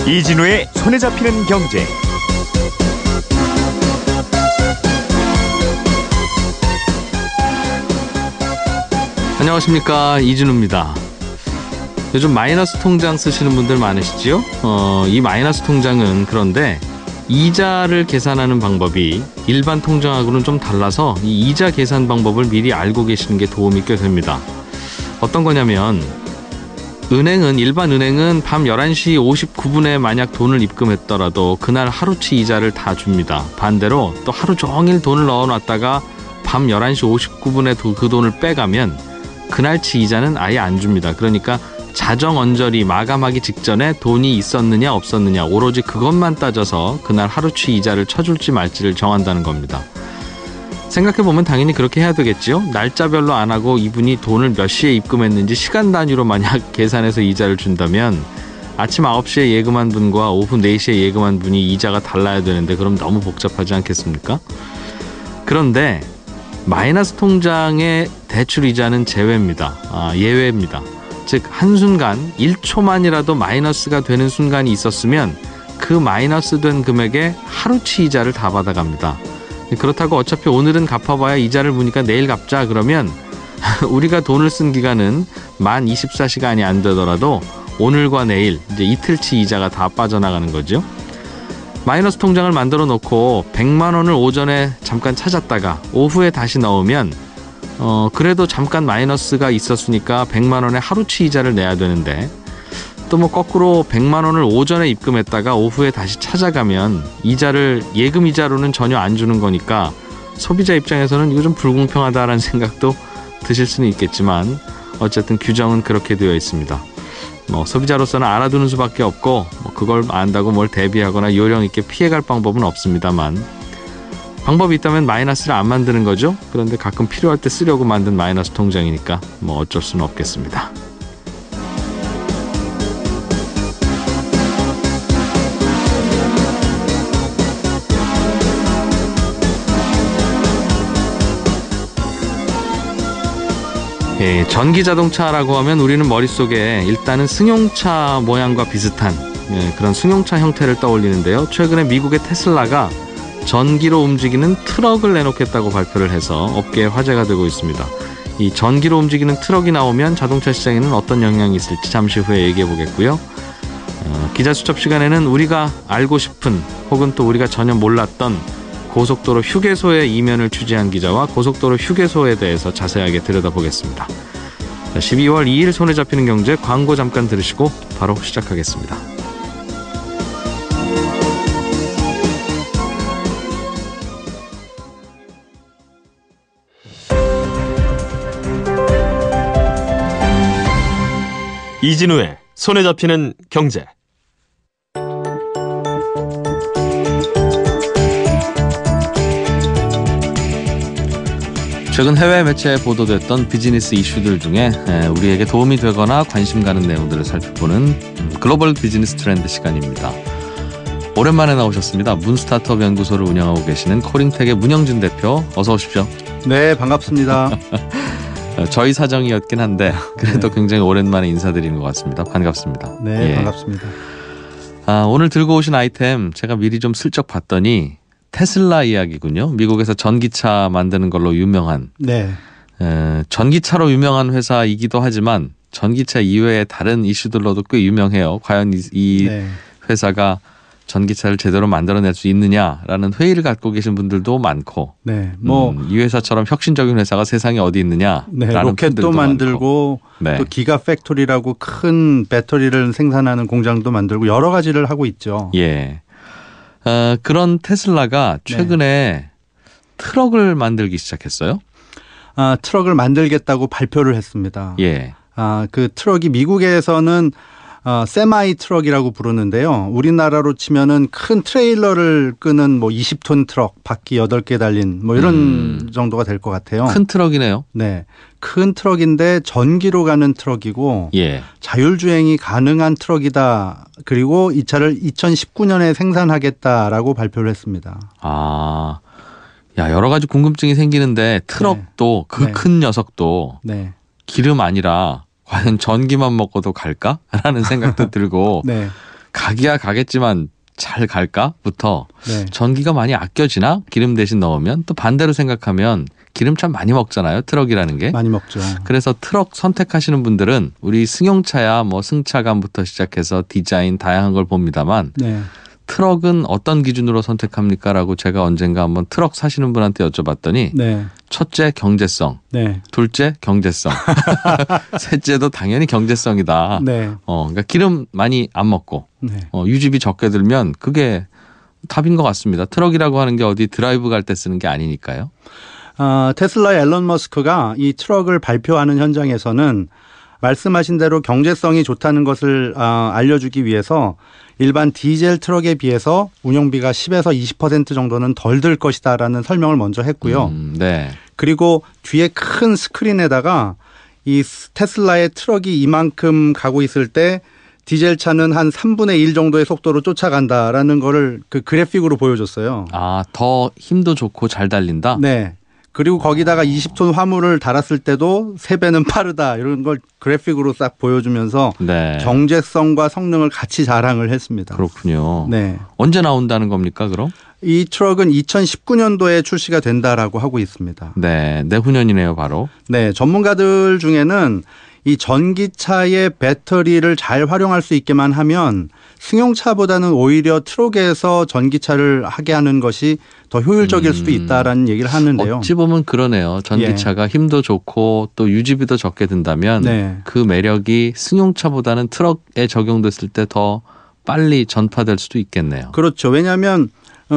이진우의 손에 잡히는 경제. 안녕하십니까, 이진우입니다. 요즘 마이너스 통장 쓰시는 분들 많으시죠? 이 마이너스 통장은 그런데 이자를 계산하는 방법이 일반 통장하고는 좀 달라서 이 이자 계산 방법을 미리 알고 계시는 게 도움이 꽤 됩니다. 어떤 거냐면 일반 은행은 밤 11시 59분에 만약 돈을 입금했더라도 그날 하루치 이자를 다 줍니다. 반대로 또 하루 종일 돈을 넣어놨다가 밤 11시 59분에 그 돈을 빼가면 그날치 이자는 아예 안 줍니다. 그러니까 자정 언저리 마감하기 직전에 돈이 있었느냐 없었느냐 오로지 그것만 따져서 그날 하루치 이자를 쳐줄지 말지를 정한다는 겁니다. 생각해보면 당연히 그렇게 해야 되겠죠. 날짜별로 안 하고 이분이 돈을 몇 시에 입금했는지 시간 단위로 만약 계산해서 이자를 준다면 아침 9시에 예금한 분과 오후 4시에 예금한 분이 이자가 달라야 되는데 그럼 너무 복잡하지 않겠습니까? 그런데 마이너스 통장의 대출 이자는 예외입니다. 즉 한순간 1초만이라도 마이너스가 되는 순간이 있었으면 그 마이너스 된 금액에 하루치 이자를 다 받아갑니다. 그렇다고 어차피 오늘은 갚아봐야 이자를 보니까 내일 갚자 그러면 우리가 돈을 쓴 기간은 만 24시간이 안 되더라도 오늘과 내일 이제 이틀치 이자가 다 빠져나가는 거죠. 마이너스 통장을 만들어 놓고 100만 원을 오전에 잠깐 찾았다가 오후에 다시 넣으면 그래도 잠깐 마이너스가 있었으니까 100만 원의 하루치 이자를 내야 되는데 또 뭐 거꾸로 100만 원을 오전에 입금했다가 오후에 다시 찾아가면 이자를 예금 이자로는 전혀 안 주는 거니까 소비자 입장에서는 이거 좀 불공평하다라는 생각도 드실 수는 있겠지만 어쨌든 규정은 그렇게 되어 있습니다. 소비자로서는 알아두는 수밖에 없고 그걸 안다고 뭘 대비하거나 요령 있게 피해갈 방법은 없습니다만 방법이 있다면 마이너스를 안 만드는 거죠. 그런데 가끔 필요할 때 쓰려고 만든 마이너스 통장이니까 어쩔 수는 없겠습니다. 전기자동차라고 하면 우리는 머릿속에 일단은 승용차 모양과 비슷한 그런 승용차 형태를 떠올리는데요. 최근에 미국의 테슬라가 전기로 움직이는 트럭을 내놓겠다고 발표를 해서 업계에 화제가 되고 있습니다. 이 전기로 움직이는 트럭이 나오면 자동차 시장에는 어떤 영향이 있을지 잠시 후에 얘기해 보겠고요. 기자수첩 시간에는 우리가 알고 싶은 혹은 또 우리가 전혀 몰랐던 고속도로 휴게소의 이면을 취재한 기자와 고속도로 휴게소에 대해서 자세하게 들여다보겠습니다. 12월 2일 손에 잡히는 경제 광고 잠깐 들으시고 바로 시작하겠습니다. 이진우의 손에 잡히는 경제. 최근 해외 매체에 보도됐던 비즈니스 이슈들 중에 우리에게 도움이 되거나 관심 가는 내용들을 살펴보는 글로벌 비즈니스 트렌드 시간입니다. 오랜만에 나오셨습니다. 문스타트업 연구소를 운영하고 계시는 코링텍의 문영진 대표, 어서 오십시오. 네, 반갑습니다. 저희 사정이었긴 한데 그래도 굉장히 오랜만에 인사드리는 것 같습니다. 반갑습니다. 네, 반갑습니다. 오늘 들고 오신 아이템 제가 미리 좀 슬쩍 봤더니 테슬라 이야기군요. 미국에서 전기차 만드는 걸로 유명한 전기차로 유명한 회사이기도 하지만 전기차 이외의 다른 이슈들로도 꽤 유명해요. 과연 이 회사가 전기차를 제대로 만들어낼 수 있느냐라는 회의를 갖고 계신 분들도 많고 이 회사처럼 혁신적인 회사가 세상에 어디 있느냐 로켓도 만들고 또 기가 팩토리라고 큰 배터리를 생산하는 공장도 만들고 여러 가지를 하고 있죠. 그런 테슬라가 최근에 트럭을 만들기 시작했어요. 트럭을 만들겠다고 발표를 했습니다. 그 트럭이 미국에서는 세마이 트럭이라고 부르는데요. 우리나라로 치면은 큰 트레일러를 끄는 20톤 트럭, 바퀴 8개 달린 이런 정도가 될 것 같아요. 큰 트럭이네요. 네. 큰 트럭인데 전기로 가는 트럭이고 자율주행이 가능한 트럭이다. 그리고 이 차를 2019년에 생산하겠다라고 발표를 했습니다. 야, 여러 가지 궁금증이 생기는데 트럭도 그 네. 큰 녀석도 네. 기름 아니라 과연 전기만 먹고도 갈까라는 생각도 들고 네. 가기야 가겠지만 잘 갈까부터 네. 전기가 많이 아껴지나 기름 대신 넣으면 또 반대로 생각하면 기름 참 많이 먹잖아요. 트럭이라는 게. 많이 먹죠. 그래서 트럭 선택하시는 분들은 우리 승용차야 뭐 승차감부터 시작해서 디자인 다양한 걸 봅니다만 네. 트럭은 어떤 기준으로 선택합니까? 라고 제가 언젠가 한번 트럭 사시는 분한테 여쭤봤더니 네. 첫째 경제성, 네. 둘째 경제성, 셋째도 당연히 경제성이다. 네. 그러니까 기름 많이 안 먹고 네. 유지비 적게 들면 그게 답인 것 같습니다. 트럭이라고 하는 게 어디 드라이브 갈 때 쓰는 게 아니니까요. 테슬라의 앨런 머스크가 이 트럭을 발표하는 현장에서는 말씀하신 대로 경제성이 좋다는 것을 알려주기 위해서 일반 디젤 트럭에 비해서 운영비가 10에서 20% 정도는 덜 들 것이다라는 설명을 먼저 했고요. 네. 그리고 뒤에 큰 스크린에다가 이 테슬라의 트럭이 이만큼 가고 있을 때 디젤 차는 한 3분의 1 정도의 속도로 쫓아간다라는 거를 그 그래픽으로 보여줬어요. 아, 더 힘도 좋고 잘 달린다? 네. 그리고 거기다가 20톤 화물을 달았을 때도 3배는 빠르다 이런 걸 그래픽으로 싹 보여주면서 네. 경제성과 성능을 같이 자랑을 했습니다. 그렇군요. 네. 언제 나온다는 겁니까, 그럼? 이 트럭은 2019년도에 출시가 된다라고 하고 있습니다. 네, 내후년이네요, 바로. 네, 전문가들 중에는 이 전기차의 배터리를 잘 활용할 수 있게만 하면 승용차보다는 오히려 트럭에서 전기차를 하게 하는 것이 더 효율적일 수도 있다라는 얘기를 하는데요. 어찌 보면 그러네요. 전기차가 힘도 좋고 또 유지비도 적게 든다면 네. 그 매력이 승용차보다는 트럭에 적용됐을 때 더 빨리 전파될 수도 있겠네요. 그렇죠. 왜냐하면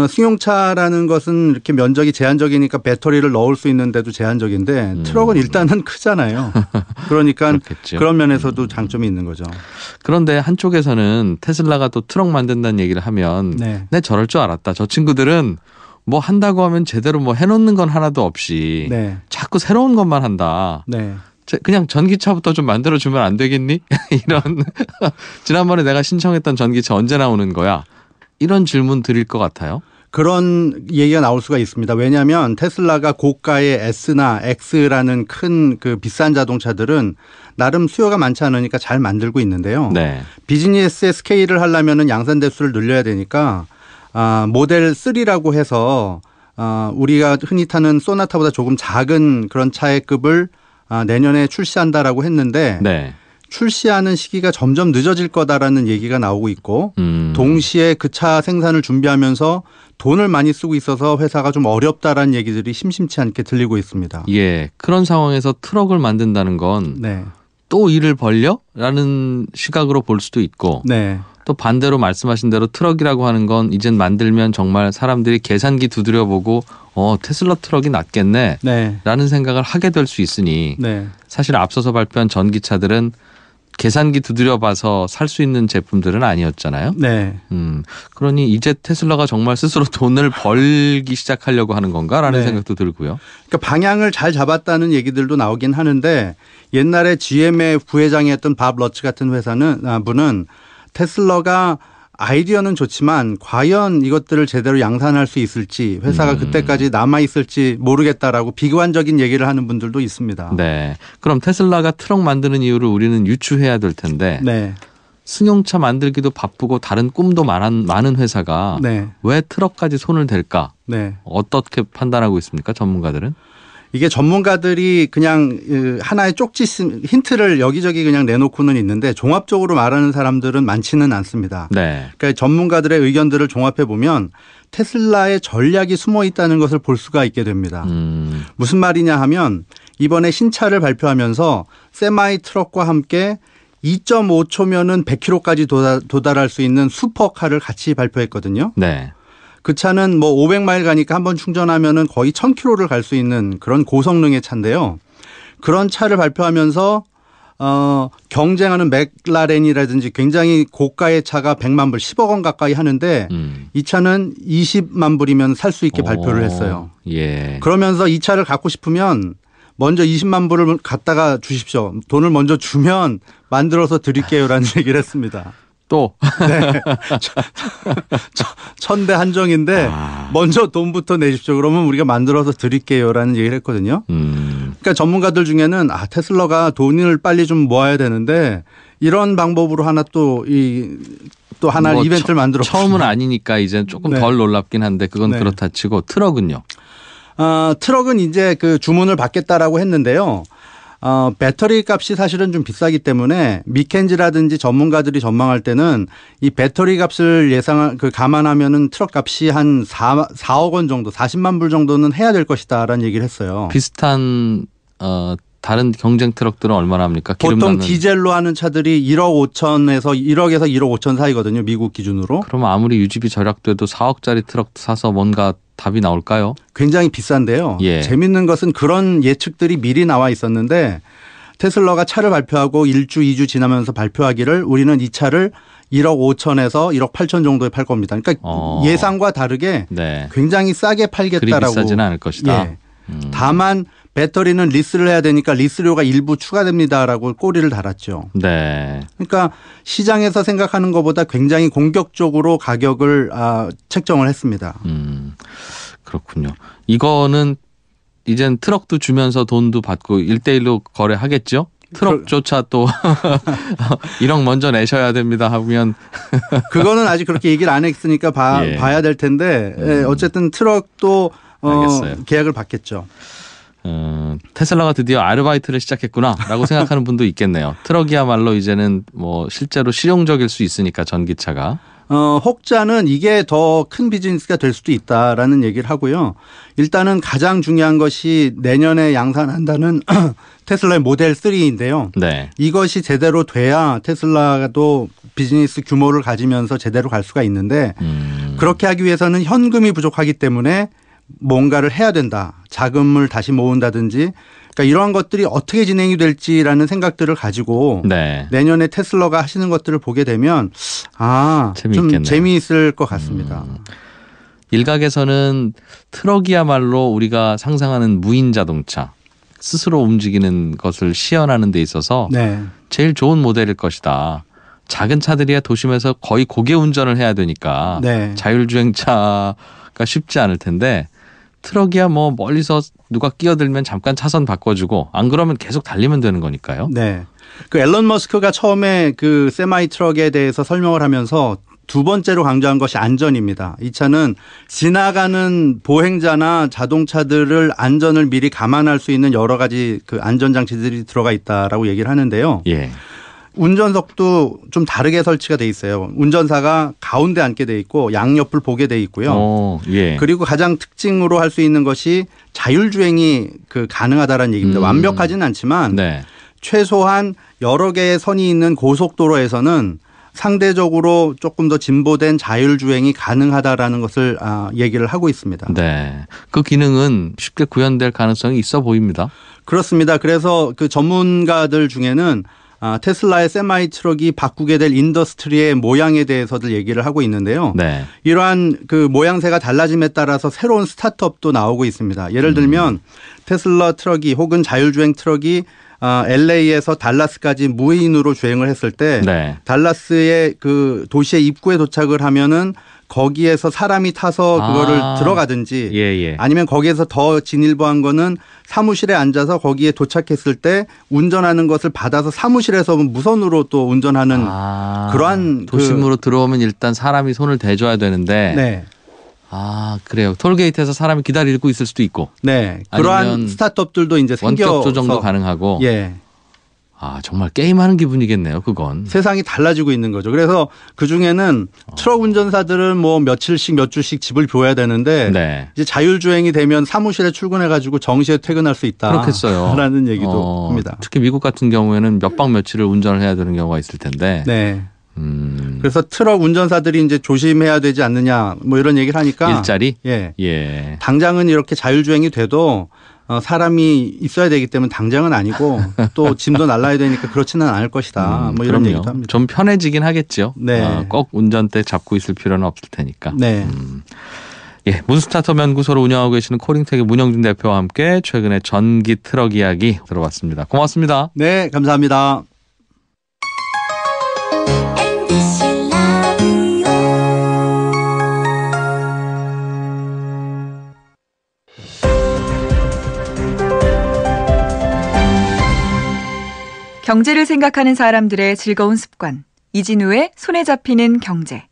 승용차라는 것은 이렇게 면적이 제한적이니까 배터리를 넣을 수 있는데도 제한적인데 트럭은 일단은 크잖아요. 그러니까 그렇겠죠. 그런 면에서도 장점이 있는 거죠. 그런데 한쪽에서는 테슬라가 또 트럭 만든다는 얘기를 하면 네. 내 저럴 줄 알았다. 저 친구들은 뭐 한다고 하면 제대로 뭐 해놓는 건 하나도 없이 네. 자꾸 새로운 것만 한다. 네. 그냥 전기차부터 좀 만들어주면 안 되겠니? 이런 지난번에 내가 신청했던 전기차 언제 나오는 거야? 이런 질문 드릴 것 같아요. 그런 얘기가 나올 수가 있습니다. 왜냐하면 테슬라가 고가의 S나 X라는 큰 그 비싼 자동차들은 나름 수요가 많지 않으니까 잘 만들고 있는데요. 네. 비즈니스의 스케일을 하려면 양산 대수를 늘려야 되니까 모델 3라고 해서 우리가 흔히 타는 소나타보다 조금 작은 그런 차의 급을 내년에 출시한다라고 했는데 네. 출시하는 시기가 점점 늦어질 거다라는 얘기가 나오고 있고 동시에 그 차 생산을 준비하면서 돈을 많이 쓰고 있어서 회사가 좀 어렵다라는 얘기들이 심심치 않게 들리고 있습니다. 예. 그런 상황에서 트럭을 만든다는 건 또 네. 일을 벌려? 라는 시각으로 볼 수도 있고 네. 또 반대로 말씀하신 대로 트럭이라고 하는 건 이젠 만들면 정말 사람들이 계산기 두드려보고 테슬라 트럭이 낫겠네 네. 라는 생각을 하게 될 수 있으니 네. 사실 앞서서 발표한 전기차들은 계산기 두드려봐서 살 수 있는 제품들은 아니었잖아요. 네. 그러니 이제 테슬라가 정말 스스로 돈을 벌기 시작하려고 하는 건가라는 네. 생각도 들고요. 그러니까 방향을 잘 잡았다는 얘기들도 나오긴 하는데 옛날에 GM의 부회장이었던 밥 러츠 같은 분은 테슬라가 아이디어는 좋지만 과연 이것들을 제대로 양산할 수 있을지 회사가 그때까지 남아있을지 모르겠다라고 비관적인 얘기를 하는 분들도 있습니다. 네. 그럼 테슬라가 트럭 만드는 이유를 우리는 유추해야 될 텐데 네. 승용차 만들기도 바쁘고 다른 꿈도 많은 회사가 네. 왜 트럭까지 손을 댈까? 네. 어떻게 판단하고 있습니까? 전문가들은? 이게 전문가들이 그냥 하나의 쪽지 힌트를 여기저기 그냥 내놓고는 있는데 종합적으로 말하는 사람들은 많지는 않습니다. 네. 그러니까 전문가들의 의견들을 종합해 보면 테슬라의 전략이 숨어 있다는 것을 볼 수가 있게 됩니다. 무슨 말이냐 하면 이번에 신차를 발표하면서 세마이 트럭과 함께 2.5초면은 100km까지 도달할 수 있는 슈퍼카를 같이 발표했거든요. 네. 그 차는 뭐 500마일 가니까 한번 충전하면은 거의 1000km를 갈 수 있는 그런 고성능의 차인데요. 그런 차를 발표하면서 경쟁하는 맥라렌이라든지 굉장히 고가의 차가 100만 불, 10억 원 가까이 하는데 이 차는 20만 불이면 살 수 있게 발표를 했어요. 예. 그러면서 이 차를 갖고 싶으면 먼저 20만 불을 갖다가 주십시오. 돈을 먼저 주면 만들어서 드릴게요라는 얘기를 했습니다. 또. 네. 천대 한정인데 먼저 돈부터 내십시오. 그러면 우리가 만들어서 드릴게요라는 얘기를 했거든요. 그러니까 전문가들 중에는 테슬라가 돈을 빨리 좀 모아야 되는데 이런 방법으로 하나 또 하나 뭐 이벤트를 만들어 처음은 아니니까 이제 조금 네. 덜 놀랍긴 한데 그건 네. 그렇다 치고 트럭은요. 트럭은 이제 그 주문을 받겠다라고 했는데요. 배터리 값이 사실은 좀 비싸기 때문에 미켄지라든지 전문가들이 전망할 때는 이 배터리 값을 감안하면은 트럭 값이 한 4억 원 정도, 40만 불 정도는 해야 될 것이다라는 얘기를 했어요. 비슷한 다른 경쟁 트럭들은 얼마나 합니까? 보통 디젤로 하는 차들이 1억 5천에서 1억 5천 사이거든요. 미국 기준으로. 그럼 아무리 유지비 절약돼도 4억짜리 트럭 사서 뭔가 답이 나올까요? 굉장히 비싼데요. 예. 재밌는 것은 그런 예측들이 미리 나와 있었는데 테슬라가 차를 발표하고 1주, 2주 지나면서 발표하기를 우리는 이 차를 1억 5천에서 1억 8천 정도에 팔 겁니다. 그러니까 예상과 다르게 네. 굉장히 싸게 팔겠다라고. 그리 비싸지는 않을 것이다. 예. 다만 배터리는 리스를 해야 되니까 리스료가 일부 추가됩니다라고 꼬리를 달았죠. 네. 그러니까 시장에서 생각하는 것보다 굉장히 공격적으로 가격을 책정을 했습니다. 그렇군요. 이거는 이젠 트럭도 주면서 돈도 받고 1대1로 거래하겠죠? 트럭조차 또 1억 먼저 내셔야 됩니다 하면 그거는 아직 그렇게 얘기를 안 했으니까 예. 봐야 될 텐데 어쨌든 트럭도 계약을 받겠죠. 테슬라가 드디어 아르바이트를 시작했구나라고 생각하는 분도 있겠네요. 트럭이야말로 이제는 뭐 실제로 실용적일 수 있으니까 전기차가. 혹자는 이게 더 큰 비즈니스가 될 수도 있다라는 얘기를 하고요. 일단은 가장 중요한 것이 내년에 양산한다는 테슬라의 모델 3인데요. 네. 이것이 제대로 돼야 테슬라도 비즈니스 규모를 가지면서 제대로 갈 수가 있는데 그렇게 하기 위해서는 현금이 부족하기 때문에 뭔가를 해야 된다. 자금을 다시 모은다든지 그러니까 이러한 것들이 어떻게 진행이 될지라는 생각들을 가지고 네. 내년에 테슬라가 하시는 것들을 보게 되면 좀 재미있을 것 같습니다. 일각에서는 트럭이야말로 우리가 상상하는 무인 자동차 스스로 움직이는 것을 시연하는 데 있어서 네. 제일 좋은 모델일 것이다. 작은 차들이야 도심에서 거의 고개 운전을 해야 되니까 네. 자율주행차가 쉽지 않을 텐데 트럭이야 뭐 멀리서 누가 끼어들면 잠깐 차선 바꿔주고 안 그러면 계속 달리면 되는 거니까요. 네. 그 앨런 머스크가 처음에 그 세마이 트럭에 대해서 설명을 하면서 두 번째로 강조한 것이 안전입니다. 이 차는 지나가는 보행자나 자동차들을 안전을 미리 감안할 수 있는 여러 가지 그 안전장치들이 들어가 있다라고 얘기를 하는데요. 예. 운전석도 좀 다르게 설치가 돼 있어요. 운전사가 가운데 앉게 돼 있고 양옆을 보게 돼 있고요. 예. 그리고 가장 특징으로 할 수 있는 것이 자율주행이 가능하다라는 얘기입니다. 완벽하지는 않지만 네. 최소한 여러 개의 선이 있는 고속도로에서는 상대적으로 조금 더 진보된 자율주행이 가능하다라는 것을 얘기를 하고 있습니다. 네. 그 기능은 쉽게 구현될 가능성이 있어 보입니다. 그렇습니다. 그래서 그 전문가들 중에는 테슬라의 세마이 트럭이 바꾸게 될 인더스트리의 모양에 대해서들 얘기를 하고 있는데요. 네. 이러한 그 모양새가 달라짐에 따라서 새로운 스타트업도 나오고 있습니다. 예를 들면 테슬라 트럭이 혹은 자율주행 트럭이 LA에서 달라스까지 무인으로 주행을 했을 때 네. 달라스의 그 도시의 입구에 도착을 하면은 거기에서 사람이 타서 그거를 들어가든지 예. 아니면 거기에서 더 진일보한 거는 사무실에 앉아서 거기에 도착했을 때 운전하는 것을 받아서 사무실에서 무선으로 또 운전하는 그러한 도심으로 들어오면 일단 사람이 손을 대줘야 되는데 네. 그래요. 톨게이트에서 사람이 기다리고 있을 수도 있고. 네. 그러한 스타트업들도 이제 생겨서 원격 조정도 가능하고. 예. 정말 게임하는 기분이겠네요. 그건. 세상이 달라지고 있는 거죠. 그래서 그중에는 트럭 운전사들은 뭐 며칠씩 몇 주씩 집을 비워야 되는데 네. 이제 자율주행이 되면 사무실에 출근해가지고 정시에 퇴근할 수 있다. 그렇겠어요. 라는 얘기도 합니다. 특히 미국 같은 경우에는 몇 박 며칠을 운전을 해야 되는 경우가 있을 텐데. 네. 그래서 트럭 운전사들이 이제 조심해야 되지 않느냐 뭐 이런 얘기를 하니까 일자리? 예. 당장은 이렇게 자율주행이 돼도 사람이 있어야 되기 때문에 당장은 아니고 또 짐도 날라야 되니까 그렇지는 않을 것이다. 뭐 이런 얘기도 합니다. 좀 편해지긴 하겠죠. 네. 꼭 운전대 잡고 있을 필요는 없을 테니까. 네. 예, 문스타트업 연구소를 운영하고 계시는 코링텍의 문영준 대표와 함께 최근의 전기 트럭 이야기 들어봤습니다. 고맙습니다. 네, 감사합니다. MBC 경제를 생각하는 사람들의 즐거운 습관. 이진우의 손에 잡히는 경제.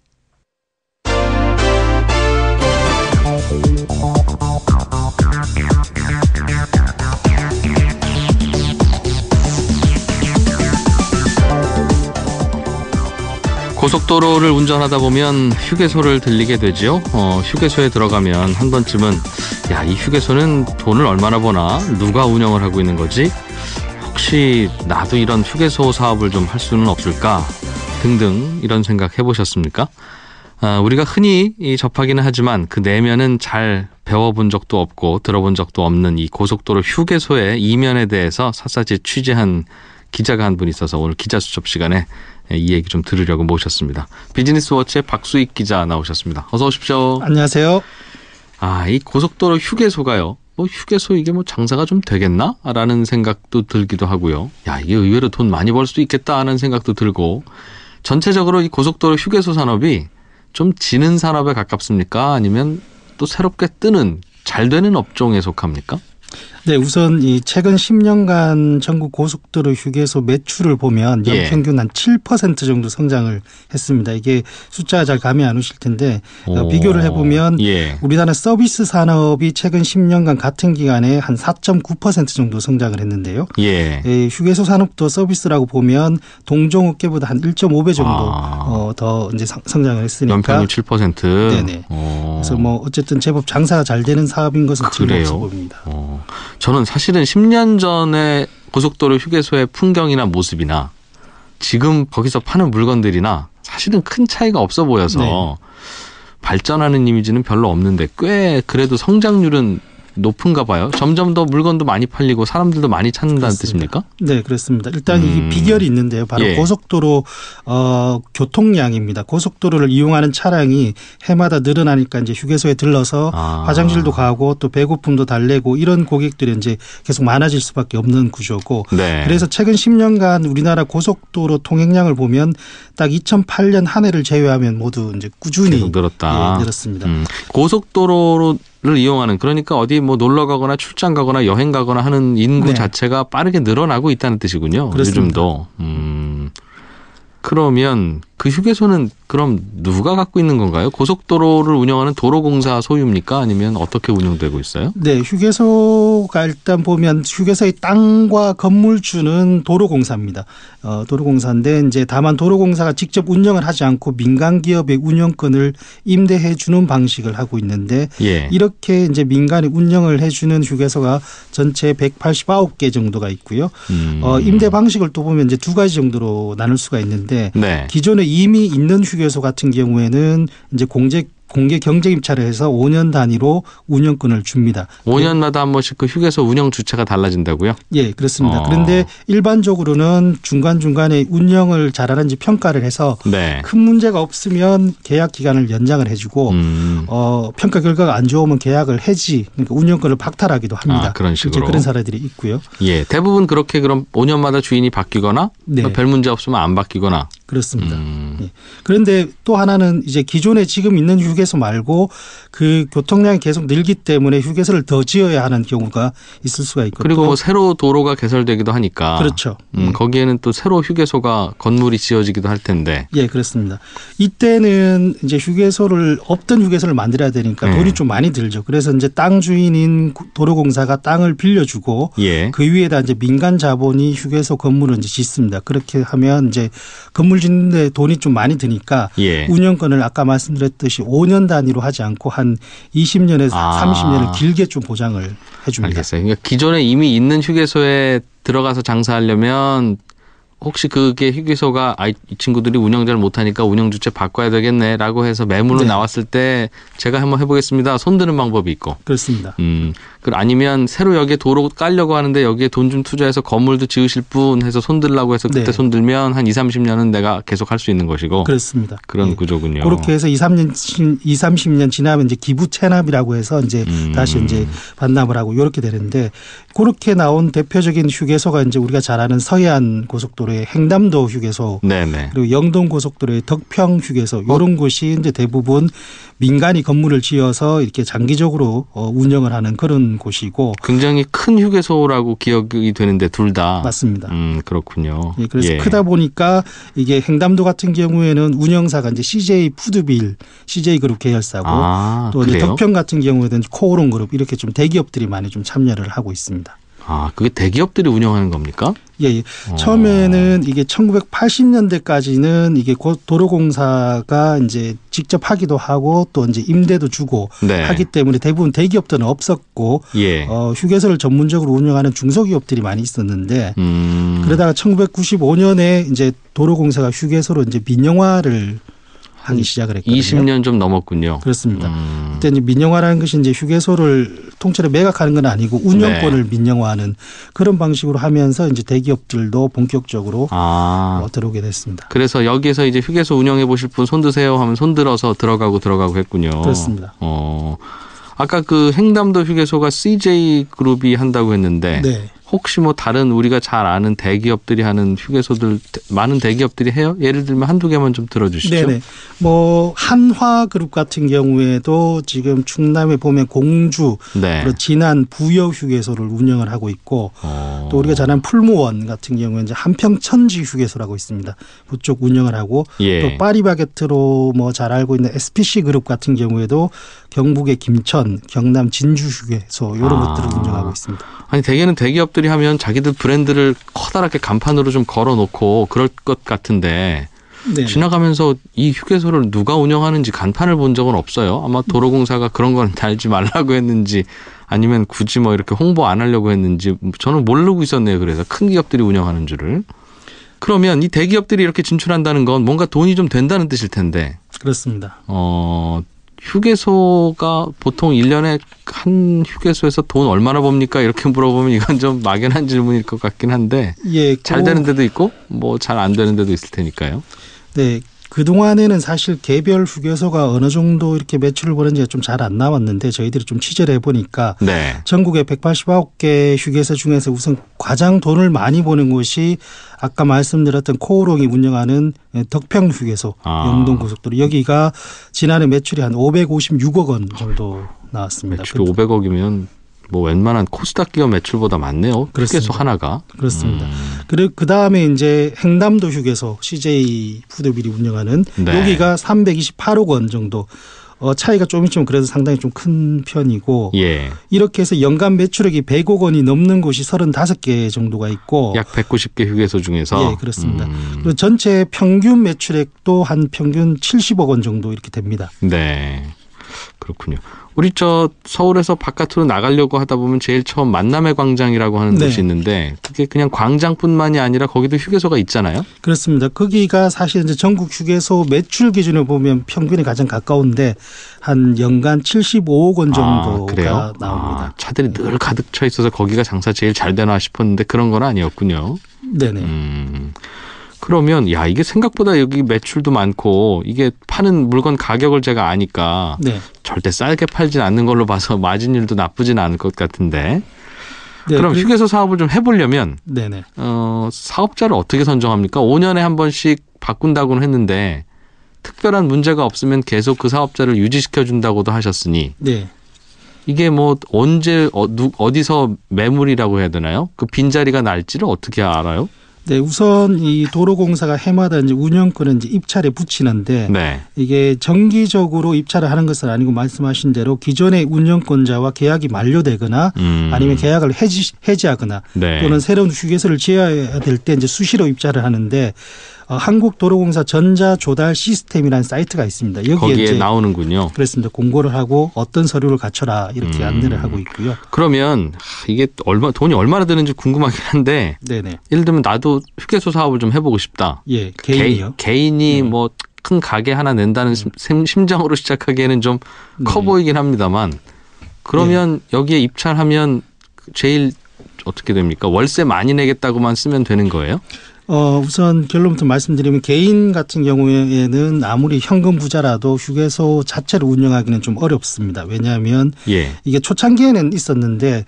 고속도로를 운전하다 보면 휴게소를 들리게 되죠. 휴게소에 들어가면 한 번쯤은 이 휴게소는 돈을 얼마나 버나, 누가 운영을 하고 있는 거지? 혹시 나도 이런 휴게소 사업을 좀 할 수는 없을까? 등등 이런 생각 해보셨습니까? 우리가 흔히 접하기는 하지만 그 내면은 잘 배워본 적도 없고 들어본 적도 없는 이 고속도로 휴게소의 이면에 대해서 샅샅이 취재한 기자가 한 분 있어서 오늘 기자수첩 시간에 이 얘기 좀 들으려고 모셨습니다. 비즈니스워치의 박수익 기자 나오셨습니다. 어서 오십시오. 안녕하세요. 이 고속도로 휴게소가요. 휴게소 이게 장사가 좀 되겠나? 라는 생각도 들기도 하고요. 이게 의외로 돈 많이 벌 수도 있겠다 하는 생각도 들고, 전체적으로 이 고속도로 휴게소 산업이 좀 지는 산업에 가깝습니까? 아니면 또 새롭게 뜨는 잘 되는 업종에 속합니까? 네, 우선 이 최근 10년간 전국 고속도로 휴게소 매출을 보면 연평균 한 7% 정도 성장을 했습니다. 이게 숫자가 잘 감이 안 오실 텐데 비교를 해보면 우리나라 서비스 산업이 최근 10년간 같은 기간에 한 4.9% 정도 성장을 했는데요. 휴게소 산업도 서비스라고 보면 동종업계보다 한 1.5배 정도 더 이제 성장을 했으니까. 연평균 7%. 네네. 그래서 어쨌든 제법 장사가 잘 되는 사업인 것은 틀림없어 보입니다. 저는 사실은 10년 전에 고속도로 휴게소의 풍경이나 모습이나 지금 거기서 파는 물건들이나 사실은 큰 차이가 없어 보여서 발전하는 이미지는 별로 없는데 꽤 그래도 성장률은 높은가 봐요. 점점 더 물건도 많이 팔리고 사람들도 많이 찾는다는 뜻입니까? 네, 그렇습니다. 일단 이 비결이 있는데요. 바로 고속도로 교통량입니다. 고속도로를 이용하는 차량이 해마다 늘어나니까 이제 휴게소에 들러서 화장실도 가고 또 배고픔도 달래고 이런 고객들이 이제 계속 많아질 수밖에 없는 구조고. 그래서 최근 10년간 우리나라 고속도로 통행량을 보면 딱 2008년 한 해를 제외하면 모두 이제 꾸준히 늘었습니다. 고속도로를 이용하는, 그러니까 어디 놀러 가거나 출장 가거나 여행 가거나 하는 인구 자체가 빠르게 늘어나고 있다는 뜻이군요. 그렇습니다. 요즘도. 그러면 그 휴게소는 그럼 누가 갖고 있는 건가요? 고속도로를 운영하는 도로공사 소유입니까? 아니면 어떻게 운영되고 있어요? 네, 휴게소가 일단 보면 휴게소의 땅과 건물주는 도로공사입니다. 도로공사인데 이제 다만 도로공사가 직접 운영을 하지 않고 민간 기업의 운영권을 임대해 주는 방식을 하고 있는데 이렇게 이제 민간이 운영을 해 주는 휴게소가 전체 189개 정도가 있고요. 임대 방식을 또 보면 이제 두 가지 정도로 나눌 수가 있는데 기존에 이미 있는 휴게소 같은 경우에는 이제 공개 경쟁 입찰을 해서 5년 단위로 운영권을 줍니다. 5년마다 한 번씩 그 휴게소 운영 주체가 달라진다고요? 예, 그렇습니다. 그런데 일반적으로는 중간중간에 운영을 잘하는지 평가를 해서 큰 문제가 없으면 계약 기간을 연장을 해주고 평가 결과가 안 좋으면 계약을 해지, 그러니까 운영권을 박탈하기도 합니다. 그런 식으로. 그런 사례들이 있고요. 대부분 그렇게 그럼 5년마다 주인이 바뀌거나 별 문제 없으면 안 바뀌거나. 그렇습니다. 그런데 또 하나는 이제 기존에 지금 있는 휴게소 말고 그 교통량이 계속 늘기 때문에 휴게소를 더 지어야 하는 경우가 있을 수가 있고, 그리고 새로 도로가 개설되기도 하니까. 그렇죠. 거기에는 또 새로 휴게소가 건물이 지어지기도 할 텐데. 예, 그렇습니다. 이때는 이제 없던 휴게소를 만들어야 되니까 돈이 좀 많이 들죠. 그래서 이제 땅 주인인 도로공사가 땅을 빌려주고 그 위에다 이제 민간 자본이 휴게소 건물을 이제 짓습니다. 그렇게 하면 이제 건물 짓는데 돈이 좀 많이 드니까 운영권을 아까 말씀드렸듯이 5년 단위로 하지 않고 한 20년에서 30년을 길게 좀 보장을 해줍니다. 알겠어요. 그러니까 기존에 이미 있는 휴게소에 들어가서 장사하려면 혹시 그게 휴게소가 이 친구들이 운영 잘 못하니까 운영 주체 바꿔야 되겠네라고 해서 매물로 나왔을 때 제가 한번 해보겠습니다. 손드는 방법이 있고. 그렇습니다. 아니면 새로 여기에 도로 깔려고 하는데 여기에 돈 좀 투자해서 건물도 지으실 분 해서 손들라고 해서 그때 손들면 한 20-30년은 내가 계속 할 수 있는 것이고. 그렇습니다. 그런 구조군요. 그렇게 해서 20-30년 지나면 이제 기부 체납이라고 해서 이제 다시 이제 반납을 하고 이렇게 되는데, 그렇게 나온 대표적인 휴게소가 이제 우리가 잘 아는 서해안 고속도로 고속도로의 횡담도 휴게소, 네네. 그리고 영동 고속도로의 덕평 휴게소 이런 곳이 이제 대부분 민간이 건물을 지어서 이렇게 장기적으로 운영을 하는 그런 곳이고 굉장히 큰 휴게소라고 기억이 되는데 둘 다 맞습니다. 그렇군요. 예, 그래서 크다 보니까 이게 횡담도 같은 경우에는 운영사가 이제 CJ 푸드빌, CJ 그룹 계열사고 또 이제 덕평 같은 경우에는 코오롱 그룹 이렇게 좀 대기업들이 많이 좀 참여를 하고 있습니다. 아, 그게 대기업들이 운영하는 겁니까? 예. 처음에는 이게 1980년대까지는 이게 도로공사가 이제 직접 하기도 하고 또 이제 임대도 주고 네. 하기 때문에 대부분 대기업들은 없었고 예. 휴게소를 전문적으로 운영하는 중소기업들이 많이 있었는데 그러다가 1995년에 이제 도로공사가 휴게소로 이제 민영화를 하기 시작을 했거든요. 20년 좀 넘었군요. 그렇습니다. 그때 이제 민영화라는 것이 이제 휴게소를 통째로 매각하는 건 아니고 운영권을 민영화하는 그런 방식으로 하면서 이제 대기업들도 본격적으로 들어오게 됐습니다. 그래서 여기에서 이제 휴게소 운영해 보실 분 손드세요 하면 손들어서 들어가고 했군요. 그렇습니다. 아까 그 횡담도 휴게소가 CJ 그룹이 한다고 했는데 네. 혹시 뭐 다른 우리가 잘 아는 대기업들이 하는 휴게소들 많은 대기업들이 해요? 예를 들면 한두 개만 좀 들어주시죠. 네네. 뭐 한화그룹 같은 경우에도 지금 충남에 보면 공주, 그리고 진안 부여 휴게소를 운영을 하고 있고 또 우리가 잘 아는 풀무원 같은 경우에 이제 한평천지 휴게소라고 있습니다. 그쪽 운영을 하고 또 파리바게트로 뭐 잘 알고 있는 SPC 그룹 같은 경우에도 경북의 김천, 경남 진주 휴게소 이런 것들을 운영하고 있습니다. 아니 대개는 대기업들이 하면 자기들 브랜드를 커다랗게 간판으로 좀 걸어놓고 그럴 것 같은데 네네. 지나가면서 이 휴게소를 누가 운영하는지 간판을 본 적은 없어요. 아마 도로공사가 그런 건 달지 말라고 했는지 아니면 굳이 뭐 이렇게 홍보 안 하려고 했는지 저는 모르고 있었네요. 그래서 큰 기업들이 운영하는 줄을. 그러면 이 대기업들이 이렇게 진출한다는 건 뭔가 돈이 좀 된다는 뜻일 텐데. 그렇습니다. 휴게소가 보통 1년에 한 휴게소에서 돈 얼마나 법니까? 이렇게 물어보면 이건 좀 막연한 질문일 것 같긴 한데 잘 되는 데도 있고 뭐 잘 안 되는 데도 있을 테니까요. 네. 그동안에는 사실 개별 휴게소가 어느 정도 이렇게 매출을 보는지가 좀 잘 안 나왔는데 저희들이 좀 취재를 해보니까 전국에 189개 휴게소 중에서 우선 가장 돈을 많이 버는 곳이 아까 말씀드렸던 코오롱이 운영하는 덕평 휴게소 영동고속도로 여기가 지난해 매출이 한 556억 원 정도 나왔습니다. 매출이 500억이면 뭐 웬만한 코스닥 기업 매출보다 많네요. 휴게소 하나가. 그렇습니다. 그리고 그다음에 이제 횡담도 휴게소 CJ 푸드빌이 운영하는 여기가 328억 원 정도. 차이가 좀 있지만 그래도 상당히 좀 큰 편이고 이렇게 해서 연간 매출액이 100억 원이 넘는 곳이 35개 정도가 있고 약 190개 휴게소 중에서. 예, 그렇습니다. 그리고 전체 평균 매출액도 한 평균 70억 원 정도 이렇게 됩니다. 네. 그렇군요. 우리 서울에서 바깥으로 나가려고 하다 보면 제일 처음 만남의 광장이라고 하는 곳이 있는데 그게 그냥 광장뿐만이 아니라 거기도 휴게소가 있잖아요. 그렇습니다. 거기가 사실 이제 전국 휴게소 매출 기준으로 보면 평균에 가장 가까운데 한 연간 75억 원 정도가 나옵니다. 차들이 늘 가득 차 있어서 거기가 장사 제일 잘 되나 싶었는데 그런 건 아니었군요. 네네. 그러면 이게 생각보다 여기 매출도 많고 이게 파는 물건 가격을 제가 아니까 절대 싸게 팔진 않는 걸로 봐서 마진율도 나쁘진 않을 것 같은데 그럼 휴게소 사업을 좀 해보려면 사업자를 어떻게 선정합니까? 5년에 한 번씩 바꾼다고는 했는데 특별한 문제가 없으면 계속 그 사업자를 유지시켜준다고도 하셨으니 이게 뭐 언제 어디서 매물이라고 해야 되나요? 그 빈자리가 날지를 어떻게 알아요? 네, 우선 이 도로공사가 해마다 이제 운영권을 이제 입찰에 붙이는데 이게 정기적으로 입찰을 하는 것은 아니고 말씀하신 대로 기존의 운영권자와 계약이 만료되거나 아니면 계약을 해지하거나 또는 새로운 휴게소를 지어야 될 때 이제 수시로 입찰을 하는데 한국도로공사 전자조달 시스템이라는 사이트가 있습니다. 여기에 거기에 이제 나오는군요. 그렇습니다. 공고를 하고 어떤 서류를 갖춰라 이렇게 안내를 하고 있고요. 그러면 이게 돈이 얼마나 드는지 궁금하긴 한데 예를 들면 나도 휴게소 사업을 좀 해보고 싶다. 예, 개인이요. 개인이 뭐 큰 가게 하나 낸다는 심정으로 시작하기에는 좀 커 보이긴 합니다만 그러면 여기에 입찰하면 제일 어떻게 됩니까? 월세 많이 내겠다고만 쓰면 되는 거예요? 우선 결론부터 말씀드리면 개인 같은 경우에는 아무리 현금 부자라도 휴게소 자체를 운영하기는 좀 어렵습니다. 왜냐하면 이게 초창기에는 있었는데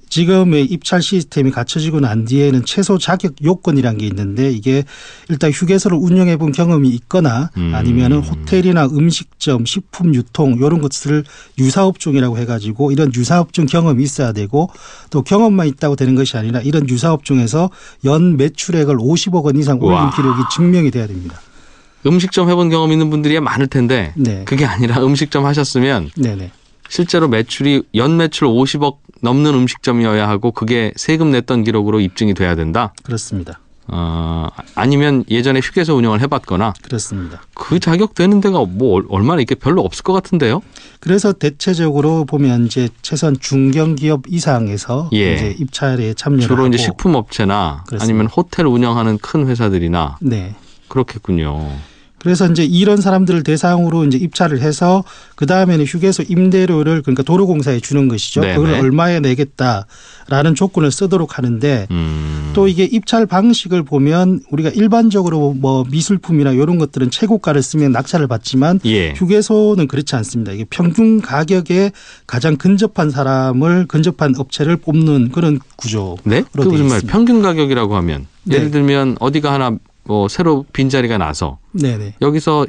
지금의 입찰 시스템이 갖춰지고 난 뒤에는 최소 자격 요건이라는 게 있는데 이게 일단 휴게소를 운영해 본 경험이 있거나 아니면은 호텔이나 음식점, 식품 유통 이런 것을 유사업종이라고 해가지고 이런 유사업종 경험이 있어야 되고 또 경험만 있다고 되는 것이 아니라 이런 유사업종에서 연 매출액을 50억 원 이상 올린 기록이 증명이 돼야 됩니다. 음식점 해본 경험 있는 분들이 많을 텐데 네. 그게 아니라 음식점 하셨으면 네네. 실제로 매출이 연 매출 50억 넘는 음식점이어야 하고 그게 세금 냈던 기록으로 입증이 돼야 된다? 그렇습니다. 아니면 예전에 휴게소 운영을 해봤거나 그렇습니다. 그 자격 되는 데가 뭐 얼마나 이게 별로 없을 것 같은데요. 그래서 대체적으로 보면 이제 최소한 중견기업 이상에서 이제 입찰에 참여를 주로 하고 이제 식품업체나 그렇습니다. 아니면 호텔 운영하는 큰 회사들이나 네. 그렇겠군요. 그래서 이제 이런 사람들을 대상으로 이제 입찰을 해서 그 다음에는 휴게소 임대료를 그러니까 도로공사에 주는 것이죠. 네네. 그걸 얼마에 내겠다라는 조건을 쓰도록 하는데 또 이게 입찰 방식을 보면 우리가 일반적으로 뭐 미술품이나 이런 것들은 최고가를 쓰면 낙찰을 받지만 휴게소는 그렇지 않습니다. 이게 평균 가격에 가장 근접한 업체를 뽑는 그런 구조로 네? 그 무슨 말? 평균 가격이라고 하면 예를 들면 어디가 하나 뭐 새로 빈자리가 나서 네네. 여기서